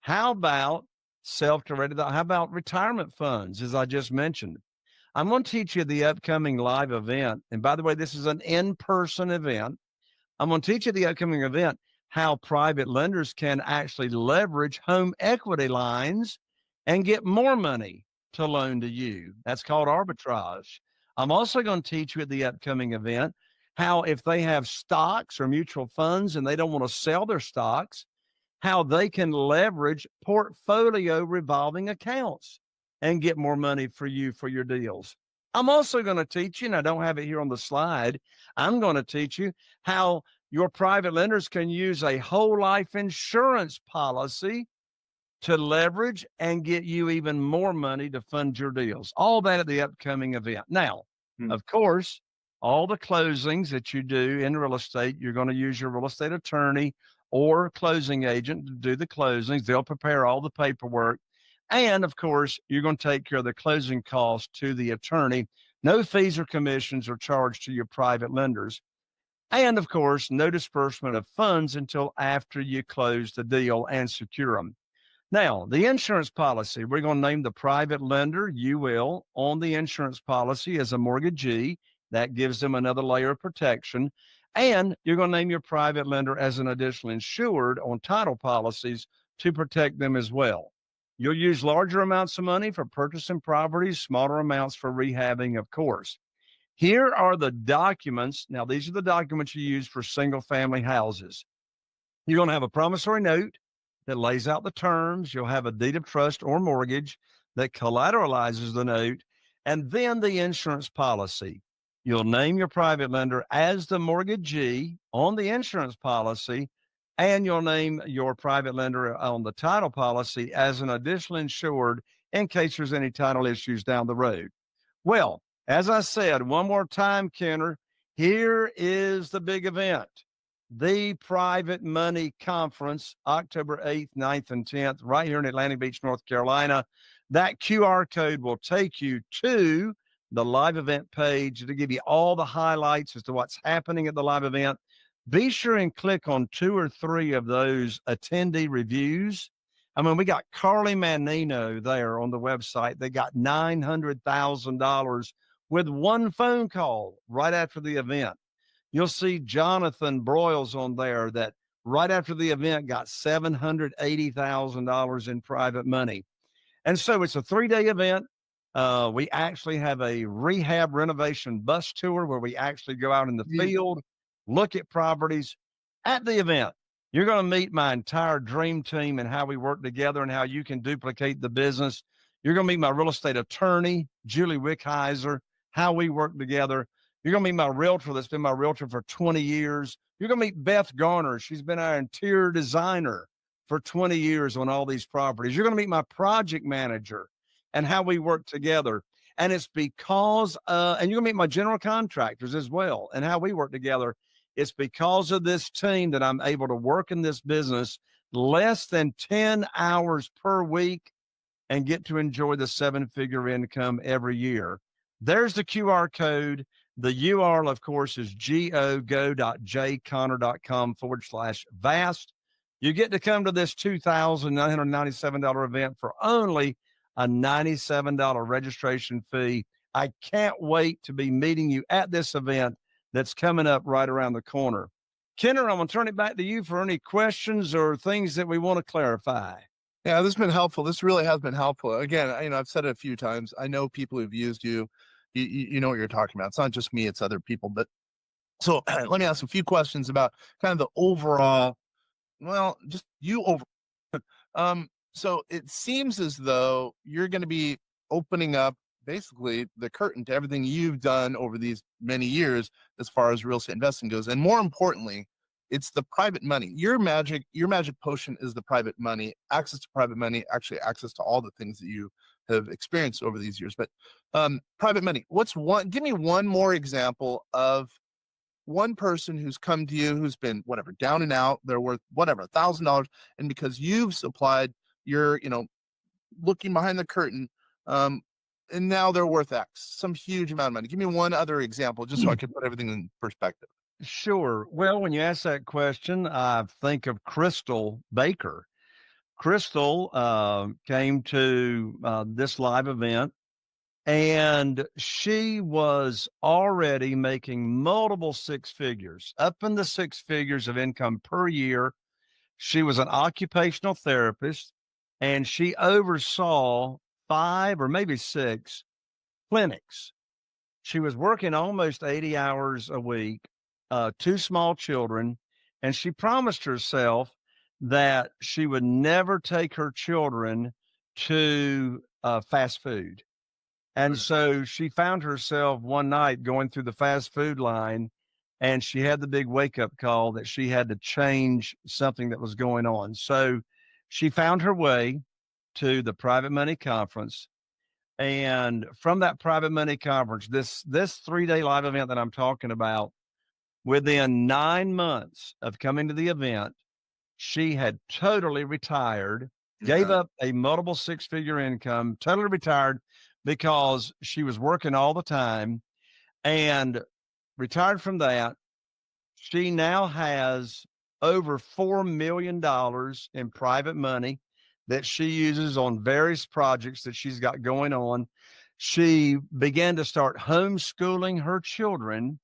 How about self-directed? How about retirement funds, as I just mentioned? I'm going to teach you the upcoming live event. And by the way, this is an in-person event. I'm going to teach you the upcoming event how private lenders can actually leverage home equity lines and get more money to loan to you. That's called arbitrage. I'm also going to teach you at the upcoming event how, if they have stocks or mutual funds and they don't want to sell their stocks, how they can leverage portfolio revolving accounts and get more money for you for your deals. I'm also going to teach you, and I don't have it here on the slide, I'm going to teach you how your private lenders can use a whole life insurance policy to leverage and get you even more money to fund your deals. All that at the upcoming event. Now, of course, all the closings that you do in real estate, you're going to use your real estate attorney or closing agent to do the closings. They'll prepare all the paperwork. And of course, you're going to take care of the closing costs to the attorney. No fees or commissions are charged to your private lenders. And of course, no disbursement of funds until after you close the deal and secure them. Now, the insurance policy, we're going to name the private lender, you will, on the insurance policy as a mortgagee. That gives them another layer of protection. And you're going to name your private lender as an additional insured on title policies to protect them as well. You'll use larger amounts of money for purchasing properties, smaller amounts for rehabbing, of course. Here are the documents. Now, these are the documents you use for single family houses. You're going to have a promissory note that lays out the terms. You'll have a deed of trust or mortgage that collateralizes the note, and then the insurance policy. You'll name your private lender as the mortgagee on the insurance policy, and you'll name your private lender on the title policy as an additional insured in case there's any title issues down the road. Well, as I said, one more time, Kenner, here is the big event. The Private Money Conference, October 8th, 9th, and 10th, right here in Atlantic Beach, North Carolina. That QR code will take you to the live event page to give you all the highlights as to what's happening at the live event. Be sure and click on 2 or 3 of those attendee reviews. I mean, we got Carly Manino there on the website. They got $900,000 with one phone call right after the event. You'll see Jonathan Broyles on there that right after the event got $780,000 in private money. And so it's a 3-day event. We actually have a rehab renovation bus tour where we actually go out in the field, look at properties. At the event, you're going to meet my entire dream team and how we work together and how you can duplicate the business. You're going to meet my real estate attorney, Julie Wickheiser, how we work together. You're going to meet my realtor that's been my realtor for 20 years. You're going to meet Beth Garner. She's been our interior designer for 20 years on all these properties. You're going to meet my project manager and how we work together. And it's because, and you're going to meet my general contractors as well and how we work together. It's because of this team that I'm able to work in this business less than 10 hours per week and get to enjoy the 7-figure income every year. There's the QR code. The URL, of course, is go.jconnor.com/vast. You get to come to this $2,997 event for only a $97 registration fee. I can't wait to be meeting you at this event that's coming up right around the corner. Kenner, I'm going to turn it back to you for any questions or things that we want to clarify. Yeah, this has been helpful. This really has been helpful. Again, I've said it a few times. I know people who've used you. You know what you're talking about. It's not just me, it's other people. But so let me ask a few questions about kind of the overall, well, just you over. So it seems as though you're going to be opening up basically the curtain to everything you've done over these many years as far as real estate investing goes. And more importantly, it's the private money. Your magic potion is the private money, access to private money, actually access to all the things that you have experienced over these years. But private money, give me one more example of one person who's come to you, who's been whatever, down and out, they're worth whatever, $1,000. And because you've supplied your, looking behind the curtain, and now they're worth X, some huge amount of money. Give me one other example, just so I can put everything in perspective. Sure. Well, when you ask that question, I think of Crystal Baker. Crystal came to this live event, and she was already making multiple 6 figures, up in the 6 figures of income per year. She was an occupational therapist, and she oversaw 5 or maybe 6 clinics. She was working almost 80 hours a week, 2 small children, and she promised herself that she would never take her children to fast food. And so she found herself one night going through the fast food line, and she had the big wake up call that she had to change something that was going on. So she found her way to the Private Money Conference. And from that Private Money Conference, this 3-day live event that I'm talking about, within 9 months of coming to the event, she had totally retired, gave up a multiple 6-figure income, totally retired because she was working all the time, and retired from that. She now has over $4 million in private money that she uses on various projects that she's got going on. She began to start homeschooling her children,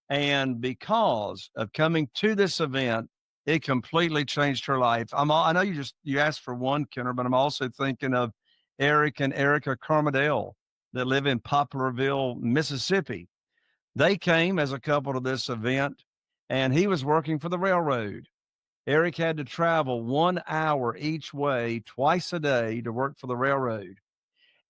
and because of coming to this event, it completely changed her life. I know you asked for one, Kenner, but I'm also thinking of Eric and Erica Carmadale that live in Poplarville, Mississippi. They came as a couple to this event, and he was working for the railroad. Eric had to travel 1 hour each way, twice a day, to work for the railroad.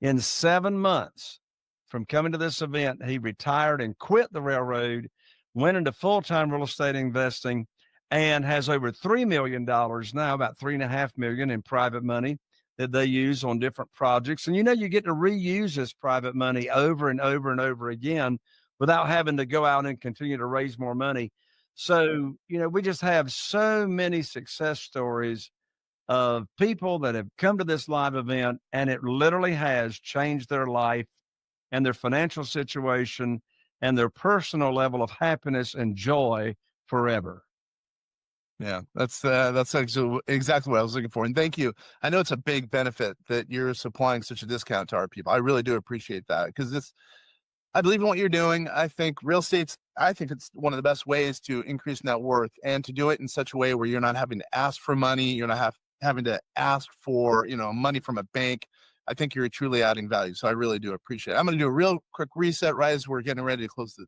In 7 months from coming to this event, he retired and quit the railroad, went into full-time real estate investing, and has over $3 million now, about $3.5 million in private money that they use on different projects. And you get to reuse this private money over and over and over again without having to go out and continue to raise more money. So, we just have so many success stories of people that have come to this live event, and it literally has changed their life and their financial situation and their personal level of happiness and joy forever. Yeah, that's actually exactly what I was looking for. And thank you. I know it's a big benefit that you're supplying such a discount to our people. I really do appreciate that, because I believe in what you're doing. I think it's one of the best ways to increase net worth, and to do it in such a way where you're not having to ask for money. You're not having to ask for, money from a bank. I think you're truly adding value. So I really do appreciate it. I'm going to do a real quick reset right as we're getting ready to close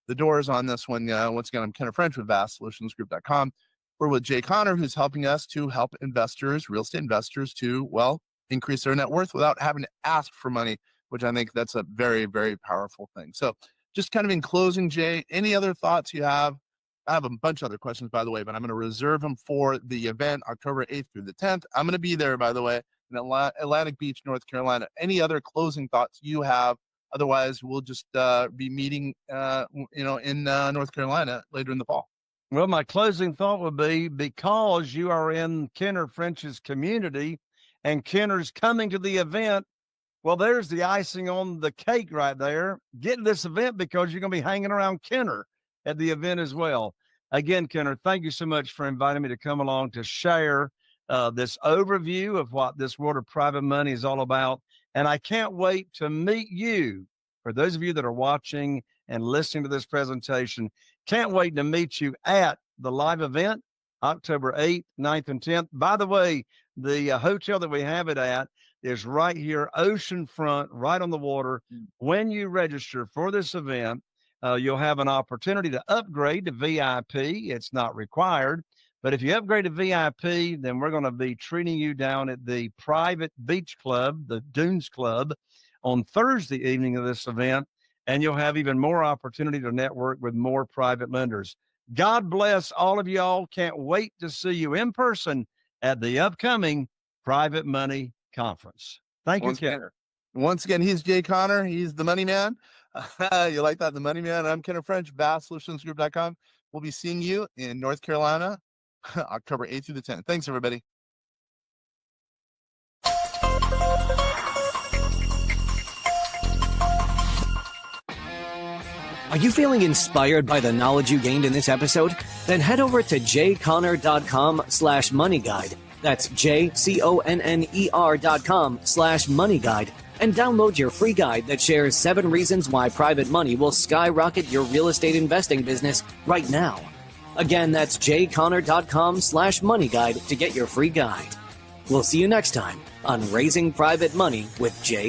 the doors on this one. Once again, I'm Kenneth French with VastSolutionsGroup.com. We're with Jay Conner, who's helping us to help investors, real estate investors, to, increase their net worth without having to ask for money, which I think that's a very, very powerful thing. So just kind of in closing, Jay, any other thoughts you have? I have a bunch of other questions, by the way, but I'm going to reserve them for the event, October 8th through the 10th. I'm going to be there, by the way, in Atlantic Beach, North Carolina. Any other closing thoughts you have? Otherwise, we'll just be meeting, in North Carolina later in the fall. Well, my closing thought would be, because you are in Kenner French's community and Kenner's coming to the event, well, there's the icing on the cake right there. Get to this event because you're going to be hanging around Kenner at the event as well. Again, Kenner, thank you so much for inviting me to come along to share this overview of what this world of private money is all about. And I can't wait to meet you. For those of you that are watching and listening to this presentation, can't wait to meet you at the live event, October 8th, 9th, and 10th. By the way, the hotel that we have it at is right here, oceanfront, right on the water. When you register for this event, you'll have an opportunity to upgrade to VIP. It's not required, but if you upgrade to VIP, then we're going to be treating you down at the private beach club, the Dunes Club, on Thursday evening of this event, and you'll have even more opportunity to network with more private lenders. God bless all of y'all. Can't wait to see you in person at the upcoming Private Money Conference. Thank you, Ken. Once again, he's Jay Conner. He's the money man. You like that? The money man. I'm Kenneth French, VastSolutionsGroup.com. We'll be seeing you in North Carolina, October 8th through the 10th. Thanks, everybody. Are you feeling inspired by the knowledge you gained in this episode? Then head over to jconner.com/moneyguide. That's jconner.com/moneyguide and download your free guide that shares 7 reasons why private money will skyrocket your real estate investing business right now. Again, that's jconner.com/moneyguide to get your free guide. We'll see you next time on Raising Private Money with Jake